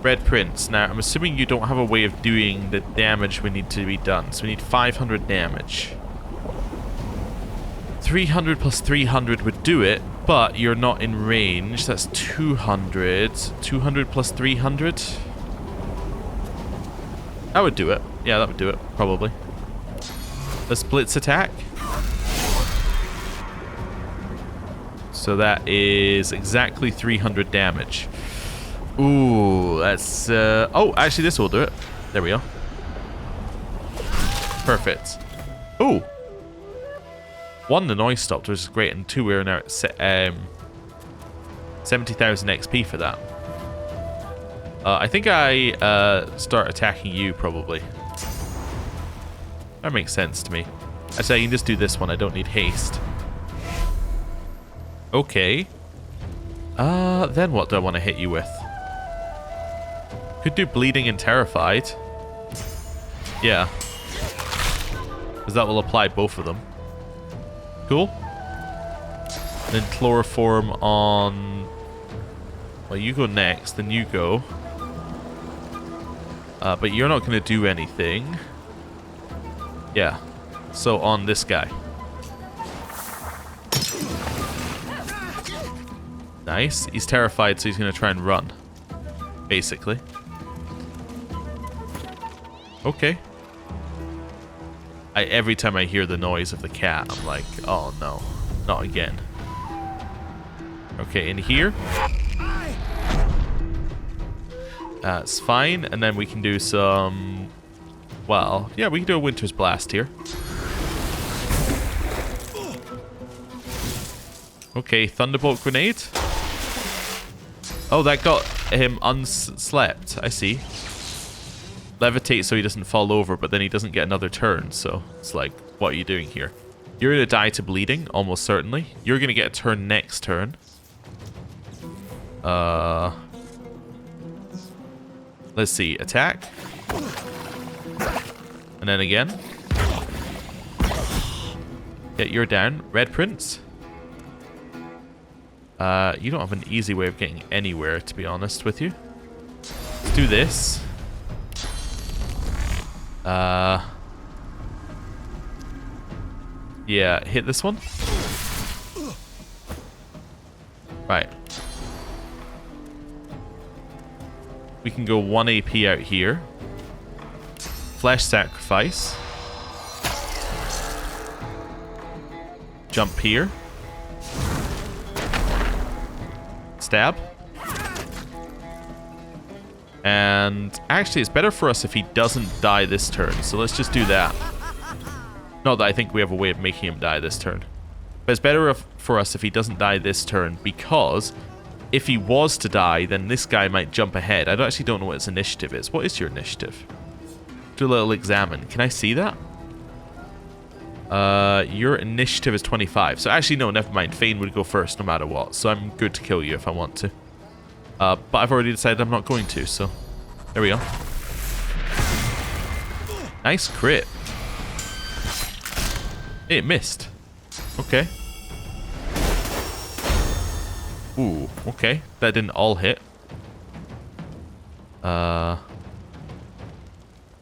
[SPEAKER 1] Red prints. Now, I'm assuming you don't have a way of doing the damage we need to be done. So we need 500 damage. 300 plus 300 would do it, but you're not in range. That's 200. 200 plus 300? That would do it. Yeah, that would do it, probably. Let's blitz attack. So that is exactly 300 damage. Ooh, that's... oh, actually, this will do it. There we go. Perfect. Ooh. 1, the noise stopped, which is great, and 2, we're now at 70,000 XP for that. I think I start attacking you, probably. That makes sense to me. Actually, I can just do this one. I don't need haste. Okay. Then what do I want to hit you with? Could do bleeding and terrified. Yeah. Because that will apply both of them. Cool. Then chloroform on... Well, you go next, then you go. But you're not going to do anything. Yeah. So on this guy. Nice. He's terrified, so he's going to try and run. Basically. Okay. Every time I hear the noise of the cat, I'm like, oh no. Not again. Okay, in here. That's fine. And then we can do some... Well, yeah, we can do a Winter's Blast here. Okay, Thunderbolt Grenade. Oh, that got him unslept. I see. Levitate so he doesn't fall over, but then he doesn't get another turn. So it's like, what are you doing here? You're going to die to bleeding, almost certainly. You're going to get a turn next turn. Let's see. Attack. And then again. Yeah, you're down. Red Prince. You don't have an easy way of getting anywhere, to be honest with you. Let's do this. Yeah, hit this one. Right. We can go 1 AP out here. Flesh Sacrifice. Jump here. Stab. And actually, it's better for us if he doesn't die this turn. So let's just do that. Not that I think we have a way of making him die this turn. But it's better for us if he doesn't die this turn, because if he was to die, then this guy might jump ahead. I actually don't know what his initiative is. What is your initiative? Do a little examine. Can I see that? Your initiative is 25. So actually, no, never mind. Fane would go first no matter what. So I'm good to kill you if I want to. But I've already decided I'm not going to, so... There we go. Nice crit. It missed. Okay. Ooh, okay. That didn't all hit.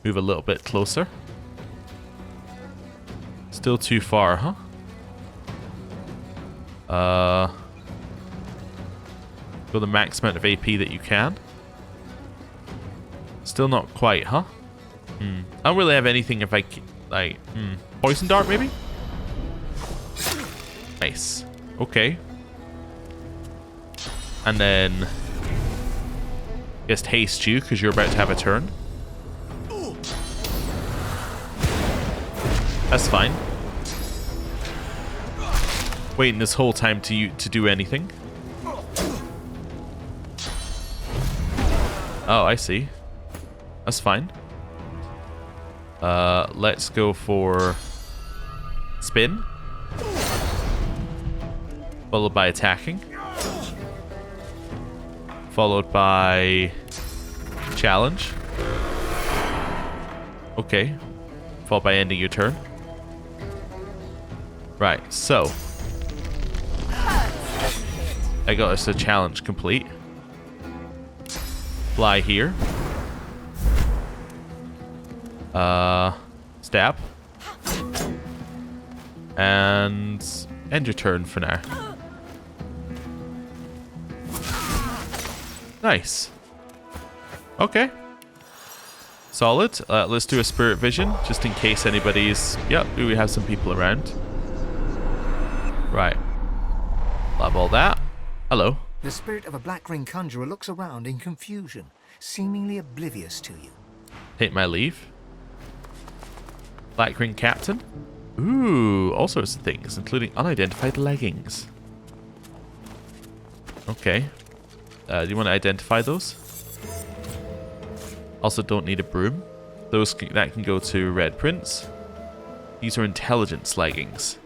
[SPEAKER 1] Move a little bit closer. Still too far, huh? Go the max amount of AP that you can. Still not quite, huh? I don't really have anything if I... like, Poison Dart, maybe? Nice. Okay. And then... just haste you, because you're about to have a turn. That's fine. Waiting this whole time to do anything. Oh, I see. That's fine. Let's go for spin. Followed by attacking. Followed by challenge. Okay. Followed by ending your turn. Right, so I got us a challenge complete. Fly here. Stab. And end your turn for now. Nice. Okay. Solid. Let's do a spirit vision, just in case anybody's... Yep, we have some people around. Right. Love all that. Hello.
[SPEAKER 2] The spirit of a black ring conjurer looks around in confusion, seemingly oblivious to you.
[SPEAKER 1] Take my leave. Black ring captain. Ooh, all sorts of things, including unidentified leggings. Okay. Do you want to identify those? Also don't need a broom. That can go to Red Prince. These are intelligence leggings.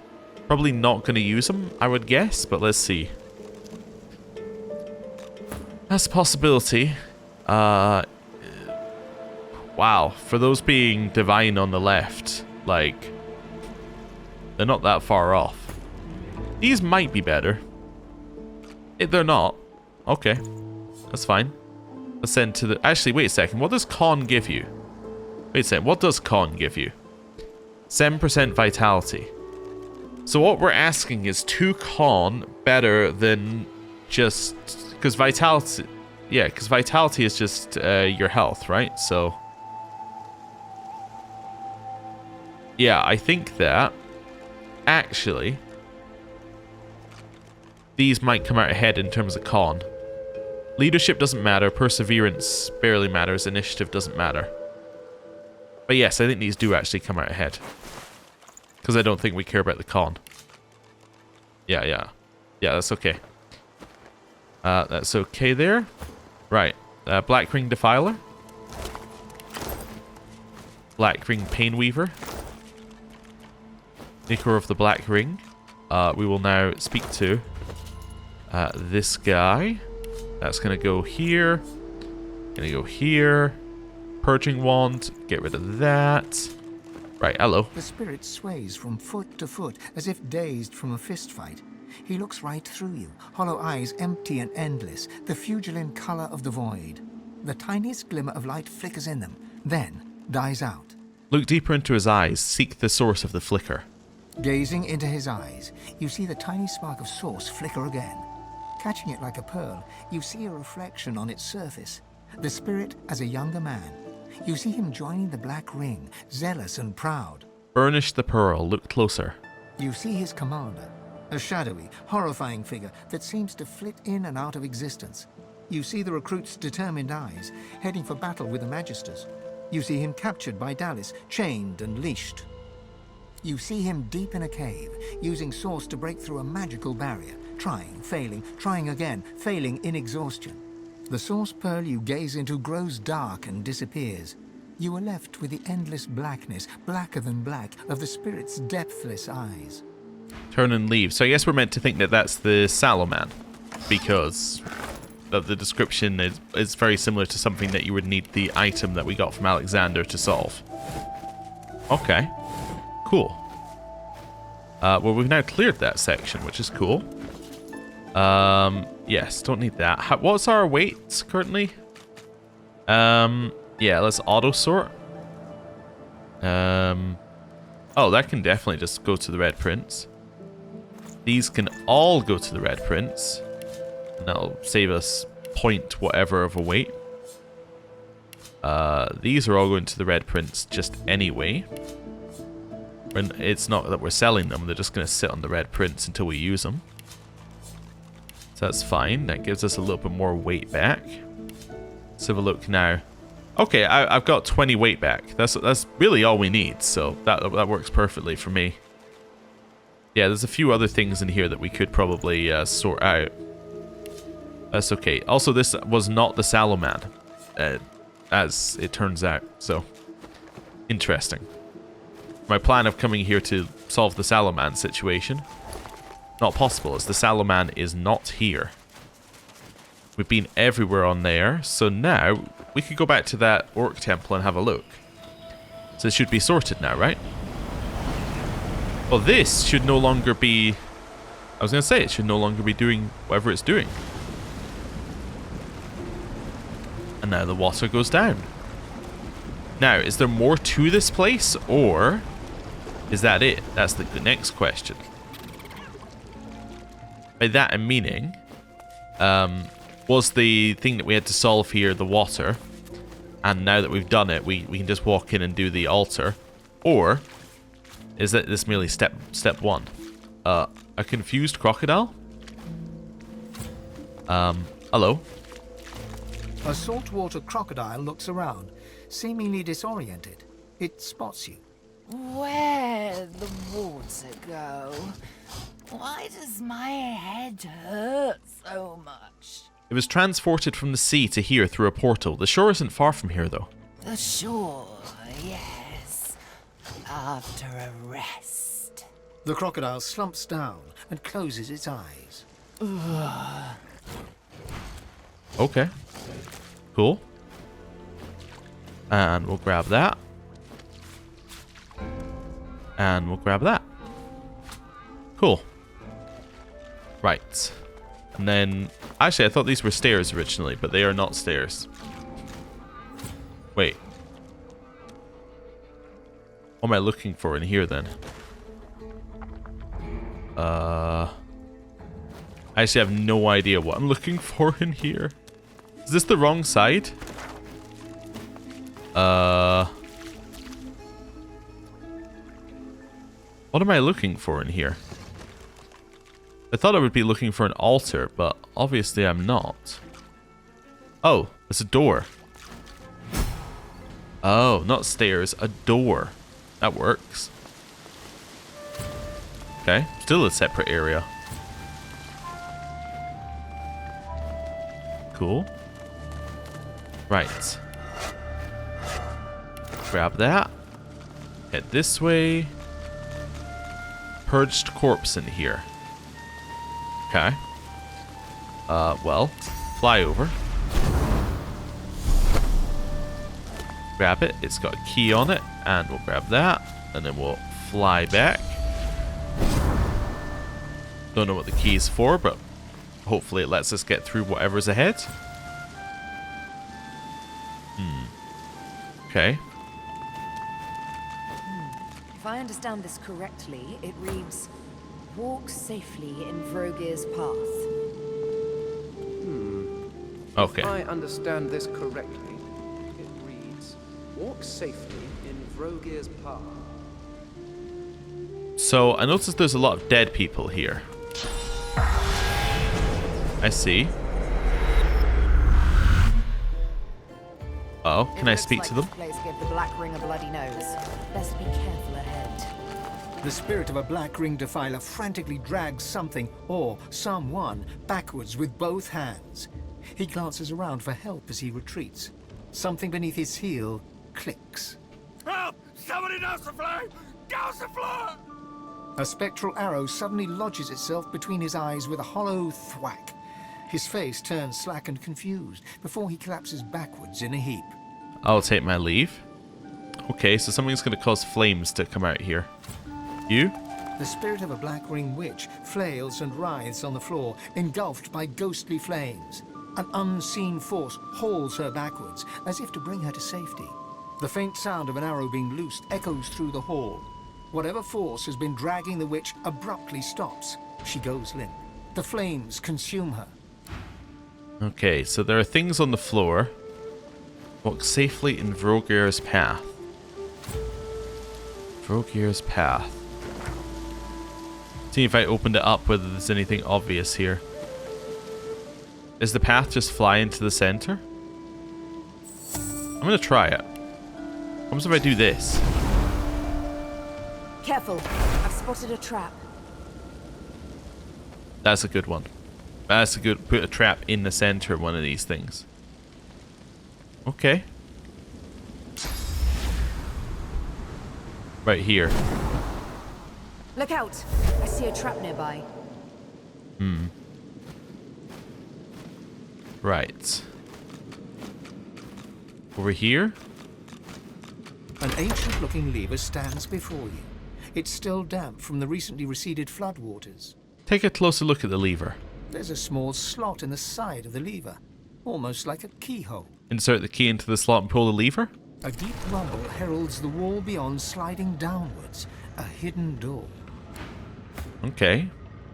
[SPEAKER 1] Probably not going to use them, I would guess, but let's see. That's a possibility. Wow, for those being divine on the left, like, they're not that far off. These might be better. If they're not, okay, that's fine. Let's send to the... Actually, wait a second. What does con give you? Wait a second. What does con give you? 7% vitality. So what we're asking is 2 con better than just... Because vitality... Yeah, because vitality is just your health, right? So... Yeah, I think that... Actually... These might come out ahead in terms of con. Leadership doesn't matter, perseverance barely matters, initiative doesn't matter. But yes, I think these do actually come out ahead. Because I don't think we care about the con. Yeah, that's okay. That's okay there. Right, Black Ring Defiler. Black Ring Painweaver. Maker of the Black Ring. We will now speak to this guy. That's going to go here. Going to go here. Purging Wand. Get rid of that. Right, hello.
[SPEAKER 2] The spirit sways from foot to foot, as if dazed from a fist fight. He looks right through you, hollow eyes empty and endless, the fugilin color of the void. The tiniest glimmer of light flickers in them, then dies out.
[SPEAKER 1] Look deeper into his eyes. Seek the source of the flicker.
[SPEAKER 2] Gazing into his eyes, you see the tiny spark of source flicker again. Catching it like a pearl, you see a reflection on its surface. The spirit as a younger man. You see him joining the Black Ring, zealous and proud.
[SPEAKER 1] Burnish the pearl. Look closer.
[SPEAKER 2] You see his commander, a shadowy, horrifying figure that seems to flit in and out of existence. You see the recruit's determined eyes, heading for battle with the Magisters. You see him captured by Dallis, chained and leashed. You see him deep in a cave, using source to break through a magical barrier. Trying, failing, trying again, failing in exhaustion. The source pearl you gaze into grows dark and disappears. You are left with the endless blackness, blacker than black, of the spirit's depthless eyes.
[SPEAKER 1] Turn and leave. So I guess we're meant to think that that's the Saloman, because of the description is very similar to something that you would need the item that we got from Alexander to solve. Okay. Cool. Well, we've now cleared that section, which is cool. Yes, don't need that. What's our weights currently? Yeah, let's auto sort. Oh, that can definitely just go to the red prince. These can all go to the red prince. And that'll save us point whatever of a weight. These are all going to the red prince just anyway. When it's not that we're selling them, they're just going to sit on the red prince until we use them. So that's fine. That gives us a little bit more weight back. Let's have a look now. Okay, I've got 20 weight back. That's really all we need, so that works perfectly for me. Yeah, there's a few other things in here that we could probably sort out. That's okay. Also, this was not the Salaman, as it turns out, so interesting. My plan of coming here to solve the Salaman situation, not possible, as the Salaman is not here. We've been everywhere on there, so now we could go back to that orc temple and have a look. So it should be sorted now, right? Well, this should no longer be... I was going to say, it should no longer be doing whatever it's doing. And now the water goes down. Now, is there more to this place, or is that it? That's the next question. By that I'm meaning, was the thing that we had to solve here the water, and now that we've done it, we can just walk in and do the altar, or is that this merely step one? A confused crocodile? Hello?
[SPEAKER 2] A saltwater crocodile looks around, seemingly disoriented. It spots you.
[SPEAKER 4] Where'd the water go? Why does my head hurt so much?
[SPEAKER 1] It was transported from the sea to here through a portal. The shore isn't far from here, though.
[SPEAKER 4] The shore, yes. After a rest.
[SPEAKER 2] The crocodile slumps down and closes its eyes.
[SPEAKER 1] Okay. Cool. And we'll grab that. And we'll grab that. Cool. Right. And then... Actually, I thought these were stairs originally, but they are not stairs. Wait. What am I looking for in here, then? I actually have no idea what I'm looking for in here. Is this the wrong side? What am I looking for in here? I thought I would be looking for an altar, but obviously I'm not. Oh, it's a door. Oh, not stairs, a door. That works. Okay, still a separate area. Cool. Right. Grab that. Head this way. Purged corpse in here. Okay. Well, fly over. Grab it. It's got a key on it. And we'll grab that. And then we'll fly back. Don't know what the key is for, but hopefully it lets us get through whatever's ahead. Okay.
[SPEAKER 8] If I understand this correctly, it reads, walk safely in Vrogir's path.
[SPEAKER 1] Okay.
[SPEAKER 12] If I understand this correctly, it reads, walk safely in Vrogir's path.
[SPEAKER 1] So, I noticed there's a lot of dead people here. I see. Oh, can I speak to them?
[SPEAKER 8] This place gave the Black Ring a bloody nose. Best be careful ahead.
[SPEAKER 2] The spirit of a Black Ring defiler frantically drags something or someone backwards with both hands. He glances around for help as he retreats. Something beneath his heel clicks.
[SPEAKER 5] Help! Somebody douse the flame! Douse the floor!
[SPEAKER 2] A spectral arrow suddenly lodges itself between his eyes with a hollow thwack. His face turns slack and confused before he collapses backwards in a heap.
[SPEAKER 1] I'll take my leave. Okay, so something's going to cause flames to come out here. You?
[SPEAKER 2] The spirit of a black ring witch flails and writhes on the floor, engulfed by ghostly flames. An unseen force hauls her backwards, as if to bring her to safety. The faint sound of an arrow being loosed echoes through the hall. Whatever force has been dragging the witch abruptly stops. She goes limp. The flames consume her.
[SPEAKER 1] Okay, so there are things on the floor. Walk safely in Vrogir's path. Vrogir's path. See if I opened it up whether there's anything obvious here. Is the path just fly into the center? I'm gonna try it. What happens if I do this?
[SPEAKER 8] Careful, I've spotted a trap.
[SPEAKER 1] That's a good one. That's a good... Put a trap in the center of one of these things. Okay. Right here.
[SPEAKER 8] Look out! I see a trap nearby.
[SPEAKER 1] Right. Over here?
[SPEAKER 2] An ancient-looking lever stands before you. It's still damp from the recently receded floodwaters.
[SPEAKER 1] Take a closer look at the lever.
[SPEAKER 2] There's a small slot in the side of the lever, almost like a keyhole.
[SPEAKER 1] Insert the key into the slot and pull the lever.
[SPEAKER 2] A deep rumble heralds the wall beyond sliding downwards, a hidden door.
[SPEAKER 1] Okay.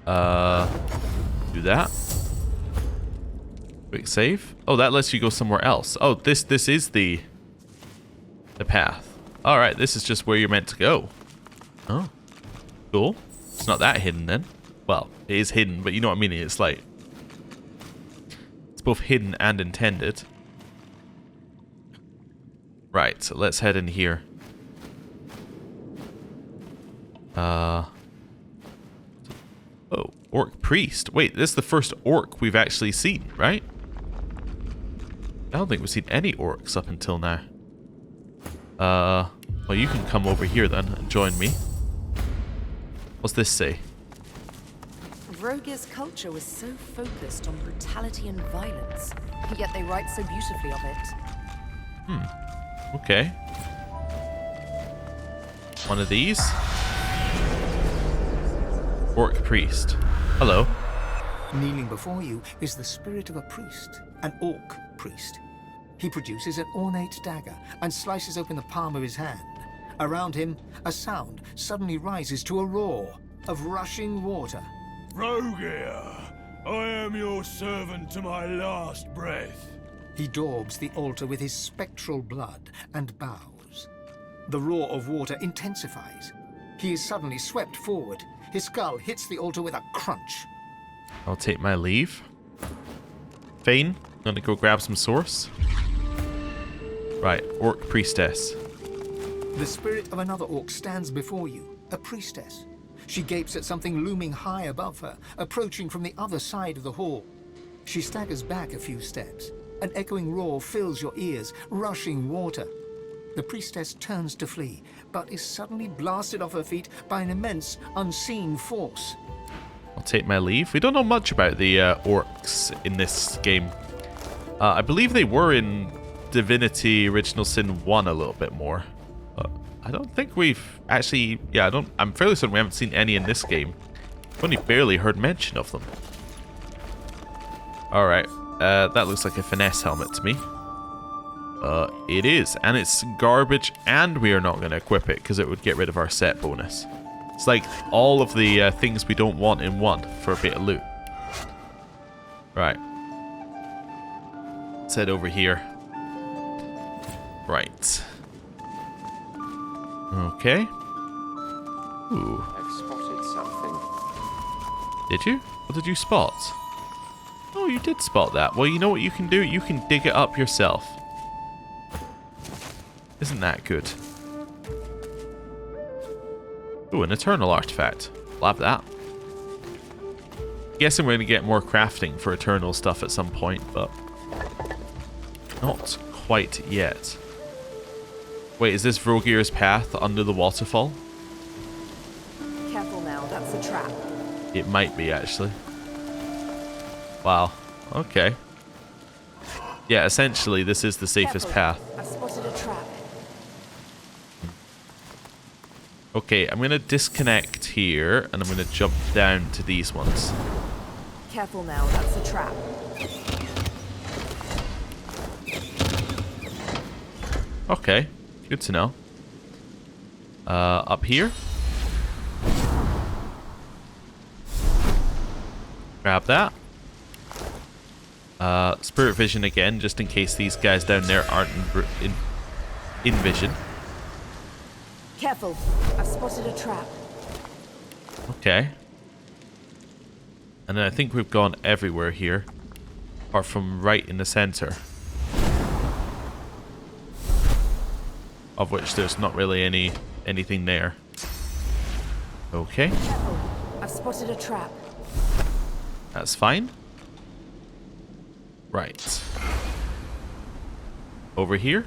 [SPEAKER 1] Do that. Quick save. Oh, that lets you go somewhere else. Oh, this is the path. All right, this is just where you're meant to go. Oh, cool. It's not that hidden then. Well, it is hidden, but you know what I mean. It's like it's both hidden and intended. Right, so let's head in here. Oh, orc priest. Wait, this is the first orc we've actually seen, right? I don't think we've seen any orcs up until now. Well, you can come over here then and join me. What's this say?
[SPEAKER 8] Vrogir's culture was so focused on brutality and violence, yet they write so beautifully of it.
[SPEAKER 1] Okay. One of these. Orc priest. Hello.
[SPEAKER 2] Kneeling before you is the spirit of a priest, an orc priest. He produces an ornate dagger and slices open the palm of his hand. Around him, a sound suddenly rises to a roar of rushing water.
[SPEAKER 13] Vrogir, I am your servant to my last breath.
[SPEAKER 2] He daubs the altar with his spectral blood and bows. The roar of water intensifies. He is suddenly swept forward. His skull hits the altar with a crunch.
[SPEAKER 1] I'll take my leave. Fane, gonna go grab some source. Right, orc priestess.
[SPEAKER 2] The spirit of another orc stands before you, a priestess. She gapes at something looming high above her, approaching from the other side of the hall. She staggers back a few steps. An echoing roar fills your ears, rushing water. The priestess turns to flee, but is suddenly blasted off her feet by an immense, unseen force.
[SPEAKER 1] I'll take my leave. We don't know much about the orcs in this game. I believe they were in Divinity Original Sin 1 a little bit more. I don't think we've actually... Yeah, I'm fairly certain we haven't seen any in this game. I've only barely heard mention of them. Alright. That looks like a finesse helmet to me. It is. And it's garbage, and we are not going to equip it because it would get rid of our set bonus. It's like all of the things we don't want in one for a bit of loot. Right. Let's head over here. Right. Okay. Ooh.
[SPEAKER 12] I've spotted something.
[SPEAKER 1] Did you? What did you spot? Oh, you did spot that. Well, you know what you can do? You can dig it up yourself. Isn't that good? Ooh, an eternal artifact. Love that. Guessing we're going to get more crafting for eternal stuff at some point, but not quite yet. Wait, is this Vrogir's path under the waterfall?
[SPEAKER 8] Careful now, that's a trap.
[SPEAKER 1] It might be, actually. Wow. Okay. Yeah, essentially, this is the safest path.
[SPEAKER 8] I've spotted a trap.
[SPEAKER 1] Okay, I'm going to disconnect here, and I'm going to jump down to these ones.
[SPEAKER 8] Careful now, that's a trap.
[SPEAKER 1] Okay, good to know. Up here. Grab that. Spirit vision again, just in case these guys down there aren't in vision.
[SPEAKER 8] Careful, I've spotted a trap.
[SPEAKER 1] Okay. And then I think we've gone everywhere here, apart from right in the center, of which there's not really anything there. Okay.
[SPEAKER 8] Careful, I've spotted a trap.
[SPEAKER 1] That's fine. Right. Over here.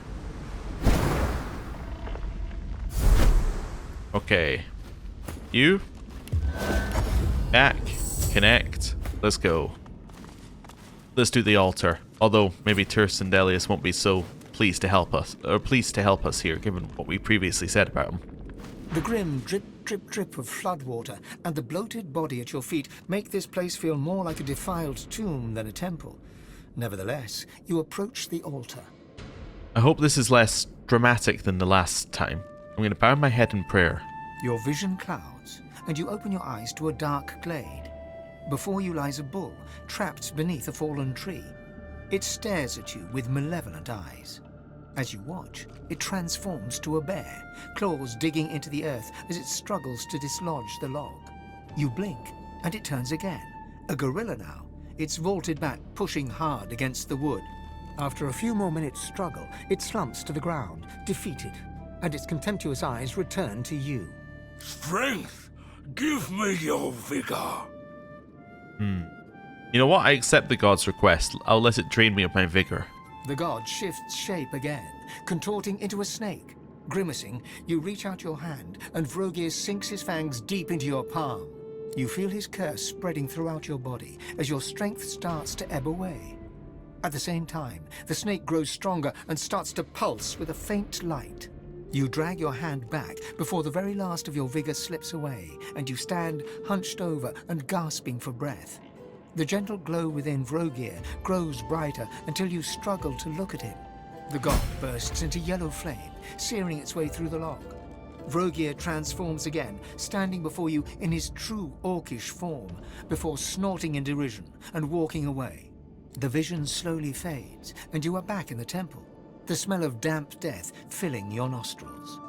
[SPEAKER 1] Okay. You. Back. Connect. Let's go. Let's do the altar. Although maybe Terce and Delius won't be so pleased to help us, here, given what we previously said about them.
[SPEAKER 2] The grim drip, drip, drip of floodwater and the bloated body at your feet make this place feel more like a defiled tomb than a temple. Nevertheless, you approach the altar.
[SPEAKER 1] I hope this is less dramatic than the last time. I'm going to bow my head in prayer.
[SPEAKER 2] Your vision clouds, and you open your eyes to a dark glade. Before you lies a bull, trapped beneath a fallen tree. It stares at you with malevolent eyes. As you watch, it transforms to a bear, claws digging into the earth as it struggles to dislodge the log. You blink, and it turns again. A gorilla now. It's vaulted back, pushing hard against the wood. After a few more minutes' struggle, it slumps to the ground, defeated, and its contemptuous eyes return to you.
[SPEAKER 13] Strength! Give me your vigor!
[SPEAKER 1] You know what? I accept the god's request. I'll let it drain me of my vigor.
[SPEAKER 2] The god shifts shape again, contorting into a snake. Grimacing, you reach out your hand, and Vrogir sinks his fangs deep into your palm. You feel his curse spreading throughout your body as your strength starts to ebb away. At the same time, the snake grows stronger and starts to pulse with a faint light. You drag your hand back before the very last of your vigor slips away, and you stand hunched over and gasping for breath. The gentle glow within Vrogir grows brighter until you struggle to look at him. The god bursts into yellow flame, searing its way through the log. Vrogir transforms again, standing before you in his true orcish form, before snorting in derision and walking away. The vision slowly fades, and you are back in the temple, the smell of damp death filling your nostrils.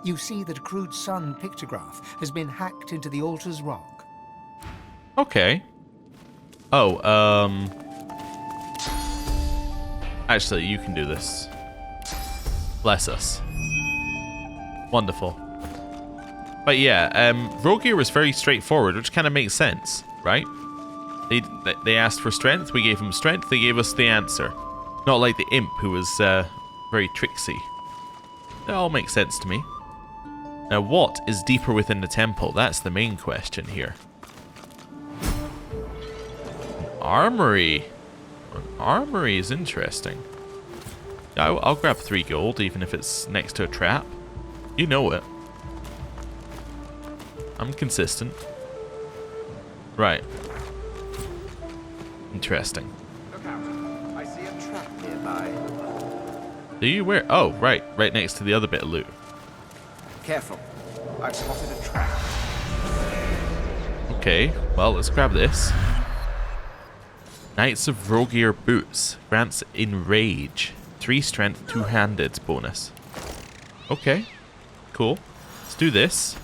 [SPEAKER 2] You see that a crude sun pictograph has been hacked into the altar's rock.
[SPEAKER 1] Okay. Oh, actually, you can do this. Bless us. Wonderful. But yeah, Vrogir was very straightforward, which kind of makes sense, right? They asked for strength, we gave them strength, they gave us the answer. Not like the imp, who was very tricksy. That all makes sense to me. Now, what is deeper within the temple? That's the main question here. Armory. An armory is interesting. I'll grab 3 gold, even if it's next to a trap. You know it. I'm consistent. Right. Interesting.
[SPEAKER 12] Look out. I see a trap nearby.
[SPEAKER 1] Do you where? Oh, right. Right next to the other bit of loot.
[SPEAKER 12] Careful. I've spotted a trap.
[SPEAKER 1] Okay, well, let's grab this. Knights of Vrogir boots. Grants Enrage. 3 strength, 2-handed bonus. Okay, cool. Let's do this.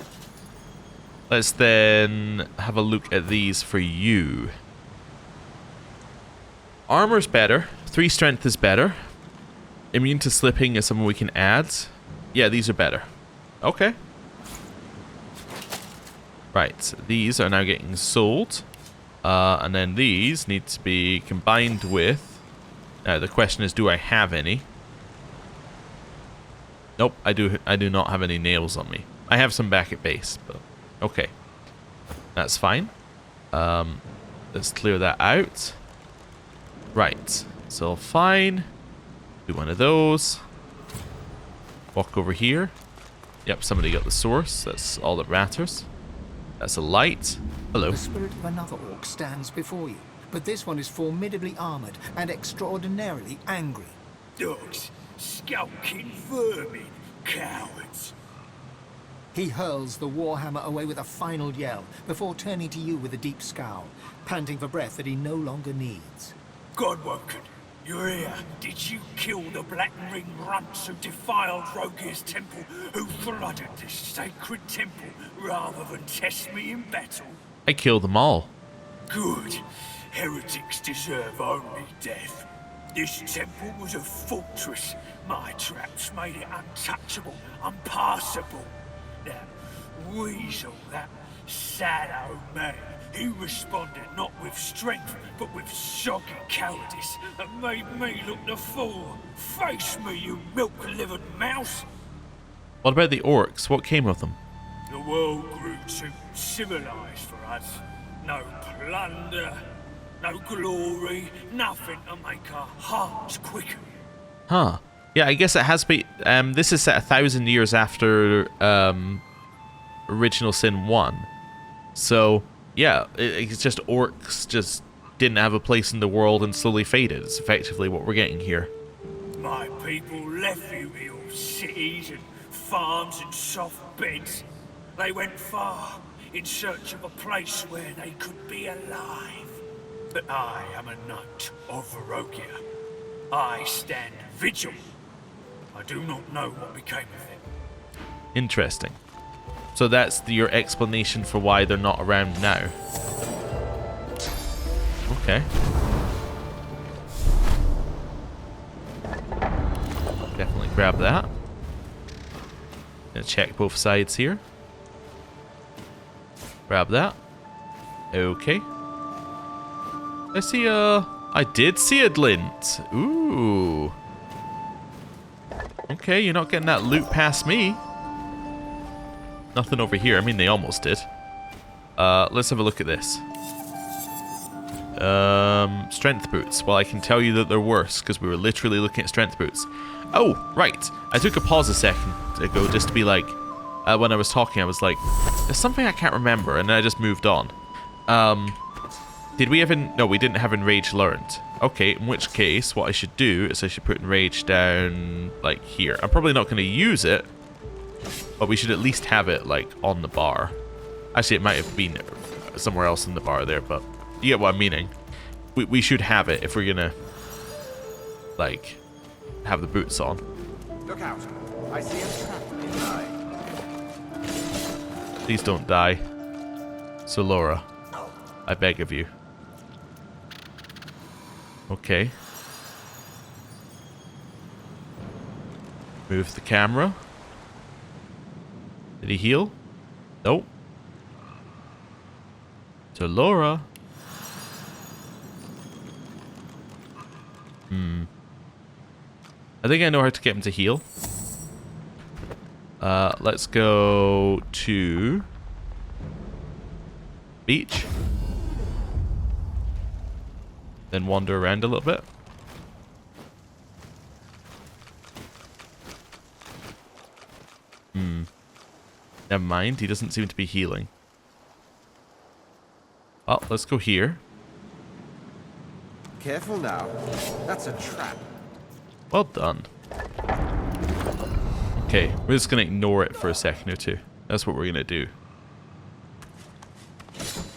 [SPEAKER 1] Let's then have a look at these for you. Armor's better. 3 strength is better. Immune to slipping is something we can add. Yeah, these are better. Okay. Right, these are now getting sold. And then these need to be combined with... Now, the question is, do I have any? Nope, I do not have any nails on me. I have some back at base, but... Okay. That's fine. Let's clear that out. Right. So, fine. Do one of those. Walk over here. Yep, somebody got the source. That's all that matters. That's a light. Hello.
[SPEAKER 2] The spirit of another orc stands before you, but this one is formidably armored and extraordinarily angry.
[SPEAKER 13] Dogs, skulking vermin, cowards.
[SPEAKER 2] He hurls the warhammer away with a final yell before turning to you with a deep scowl, panting for breath that he no longer needs.
[SPEAKER 13] Godwoken, you're here. Did you kill the Black Ring runts who defiled Rogear's temple, who flooded this sacred temple rather than test me in battle?
[SPEAKER 1] I killed them all.
[SPEAKER 13] Good. Heretics deserve only death. This temple was a fortress. My traps made it untouchable, unpassable. That weasel, that sad old man, he responded not with strength, but with soggy cowardice, and made me look the fool. Face me, you milk-livered mouse!
[SPEAKER 1] What about the orcs? What came of them?
[SPEAKER 13] The world grew too civilized for us. No plunder, no glory, nothing to make our hearts quicken.
[SPEAKER 1] Huh. Yeah, I guess it has been... this is set 1,000 years after Original Sin 1. So, yeah, it's just orcs just didn't have a place in the world and slowly faded. It's effectively what we're getting here.
[SPEAKER 13] My people left you your cities and farms and soft beds. They went far in search of a place where they could be alive. But I am a knight of Rogia. I stand vigil. I do not know what became of them.
[SPEAKER 1] Interesting. So that's your explanation for why they're not around now. Okay. Definitely grab that. Gonna check both sides here. Grab that. Okay. I see I did see a glint. Ooh. Okay, you're not getting that loot past me. Nothing over here. I mean, they almost did. Let's have a look at this. Strength boots. Well, I can tell you that they're worse because we were literally looking at strength boots. Oh, right. I took a pause a second ago just to be like, when I was talking, I was like, there's something I can't remember, and then I just moved on. Did we even... No, we didn't have Enrage learned. Okay, in which case, what I should do is I should put Enrage down, like, here. I'm probably not going to use it, but we should at least have it, like, on the bar. Actually, it might have been somewhere else in the bar there, but you get what I'm meaning. We should have it if we're going to, like, have the boots on.
[SPEAKER 12] Look out. I see a trap nearby.
[SPEAKER 1] Please don't die. So, Laura, I beg of you. Okay. Move the camera. Did he heal? Nope. So Laura. I think I know how to get him to heal. Let's go to beach. Then wander around a little bit. Never mind, he doesn't seem to be healing. Well, let's go here.
[SPEAKER 12] Careful now. That's a trap.
[SPEAKER 1] Well done. Okay, we're just going to ignore it for a second or two. That's what we're going to do.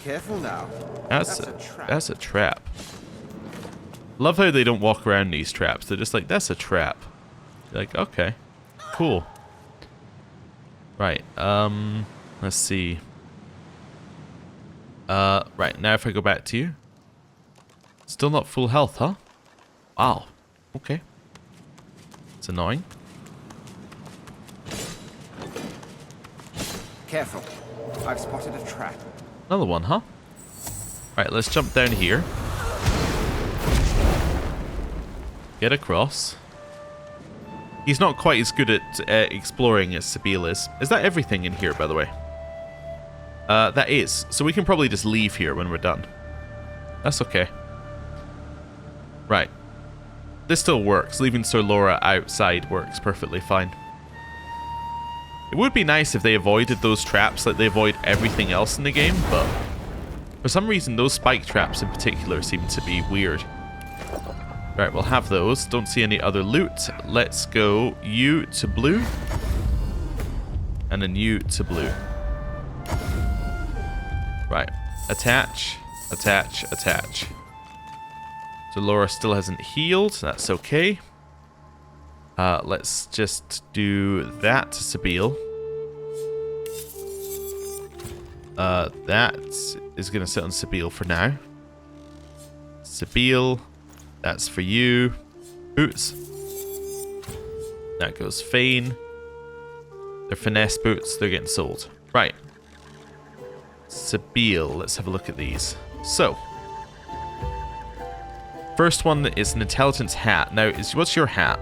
[SPEAKER 12] Careful now.
[SPEAKER 1] That's a trap. That's a trap. Love how they don't walk around these traps. They're just like, that's a trap. You're like, okay, cool. Right, let's see. Right, now if I go back to you. Still not full health, huh? Wow, okay. It's annoying.
[SPEAKER 12] Careful. I've spotted a trap.
[SPEAKER 1] Another one, huh? Right, let's jump down here. Get across. He's not quite as good at exploring as Sabile is. Is that everything in here, by the way? That is. So we can probably just leave here when we're done. That's okay. Right. This still works. Leaving Sir Laura outside works perfectly fine. It would be nice if they avoided those traps like they avoid everything else in the game, but for some reason those spike traps in particular seem to be weird. Right, we'll have those. Don't see any other loot. Let's go you to blue. And then you to blue. Right. Attach, attach, attach. So Laura still hasn't healed. That's okay. Let's just do that to Sabine. That is going to sit on Sabine for now. Sabine, that's for you. Boots. That goes Fane. They're finesse boots. They're getting sold. Right. Sabine, let's have a look at these. So, first one is an intelligence hat. Now, what's your hat?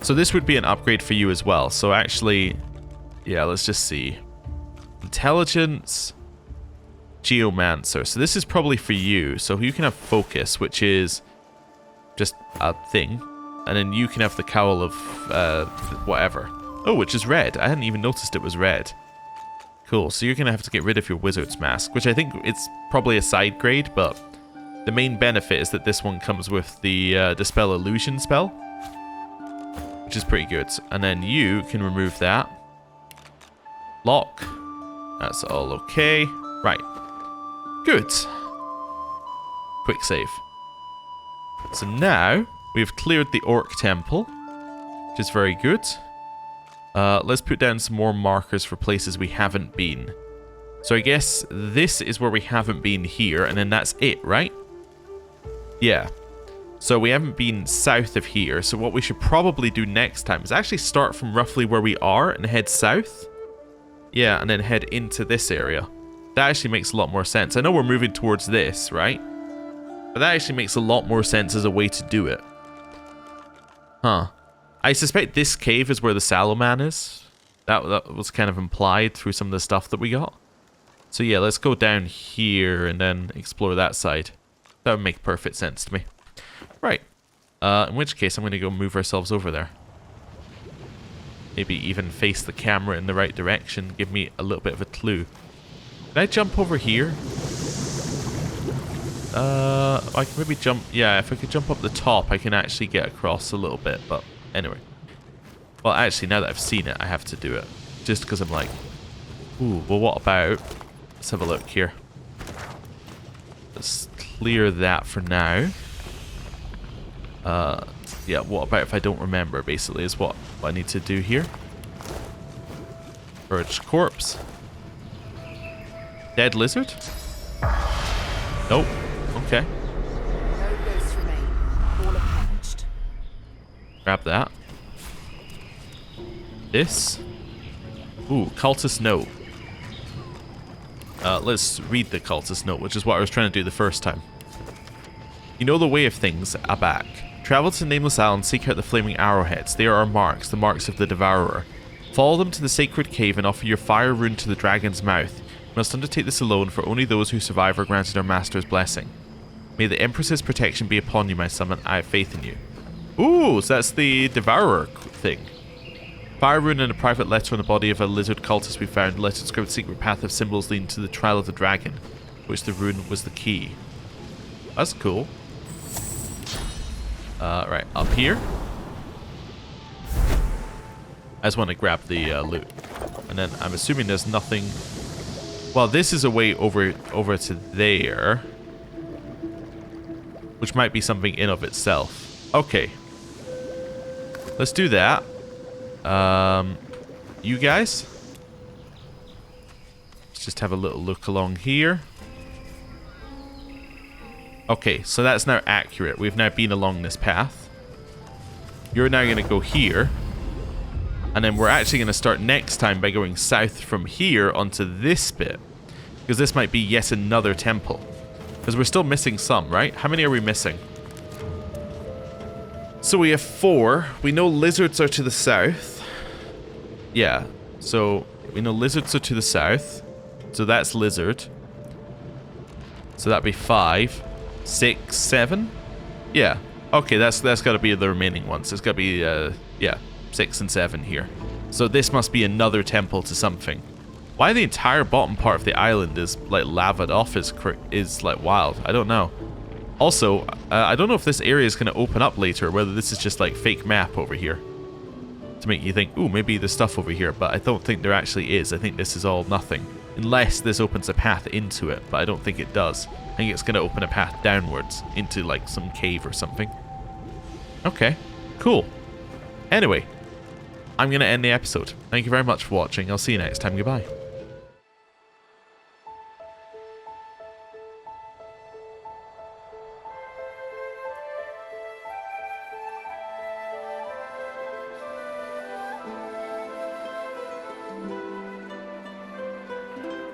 [SPEAKER 1] So this would be an upgrade for you as well. So actually, yeah, let's just see. Intelligence, Geomancer. So this is probably for you. So you can have Focus, which is just a thing. And then you can have the Cowl of whatever. Oh, which is red. I hadn't even noticed it was red. Cool. So you're going to have to get rid of your Wizard's Mask, which I think it's probably a side grade, but the main benefit is that this one comes with the Dispel Illusion spell, which is pretty good. And then you can remove that. Lock. That's all okay. Right. Good. Quick save. So now we've cleared the Orc Temple, which is very good. Let's put down some more markers for places we haven't been. So I guess this is where we haven't been here, and then that's it, right? Yeah. So we haven't been south of here, so what we should probably do next time is actually start from roughly where we are and head south. Yeah, and then head into this area. That actually makes a lot more sense. I know we're moving towards this, right? But that actually makes a lot more sense as a way to do it. Huh. I suspect this cave is where the Saloman is. That was kind of implied through some of the stuff that we got. So yeah, let's go down here and then explore that side. That would make perfect sense to me. Right. In which case, I'm going to go move ourselves over there. Maybe even face the camera in the right direction. Give me a little bit of a clue. Can I jump over here? I can maybe jump... Yeah, if I could jump up the top, I can actually get across a little bit, but anyway. Well, actually, now that I've seen it, I have to do it. Just because I'm like... Ooh, well, what about... Let's have a look here. Let's clear that for now. Yeah, what about if I don't remember, basically, is what I need to do here. Purge corpse. Dead lizard? Nope. Okay.
[SPEAKER 8] No ghosts remain. All are purged.
[SPEAKER 1] Grab that. This. Ooh, cultist note. Let's read the cultist note, which is what I was trying to do the first time. You know the way of things, Abak. Travel to Nameless Isle, seek out the flaming arrowheads. They are our marks, the marks of the Devourer. Follow them to the sacred cave and offer your fire rune to the dragon's mouth. You must undertake this alone, for only those who survive are granted our master's blessing. May the Empress's protection be upon you, my son, and I have faith in you. Ooh, so that's the Devourer thing. Fire rune and a private letter on the body of a lizard cultist we found. The letter described the secret path of symbols leading to the trial of the dragon, which the rune was the key. That's cool. Right, up here. I just want to grab the loot. And then I'm assuming there's nothing... Well, this is a way over to there. Which might be something in of itself. Okay. Let's do that. You guys? Let's just have a little look along here. Okay, so that's now accurate. We've now been along this path. You're now going to go here. And then we're actually going to start next time by going south from here onto this bit. Because this might be yet another temple. Because we're still missing some, right? How many are we missing? So we have 4. We know lizards are to the south. Yeah, so we know lizards are to the south. So that's lizard. So that'd be 5. 6, 7? Yeah. Okay, that's got to be the remaining ones. It's got to be, yeah, 6 and 7 here. So this must be another temple to something. Why the entire bottom part of the island is like lavaed off is like wild. I don't know. Also, I don't know if this area is going to open up later, or whether this is just like fake map over here to make you think, ooh, maybe there's stuff over here, but I don't think there actually is. I think this is all nothing. Unless this opens a path into it, but I don't think it does. I think it's going to open a path downwards into like some cave or something. Okay, cool. Anyway, I'm going to end the episode. Thank you very much for watching. I'll see you next time. Goodbye.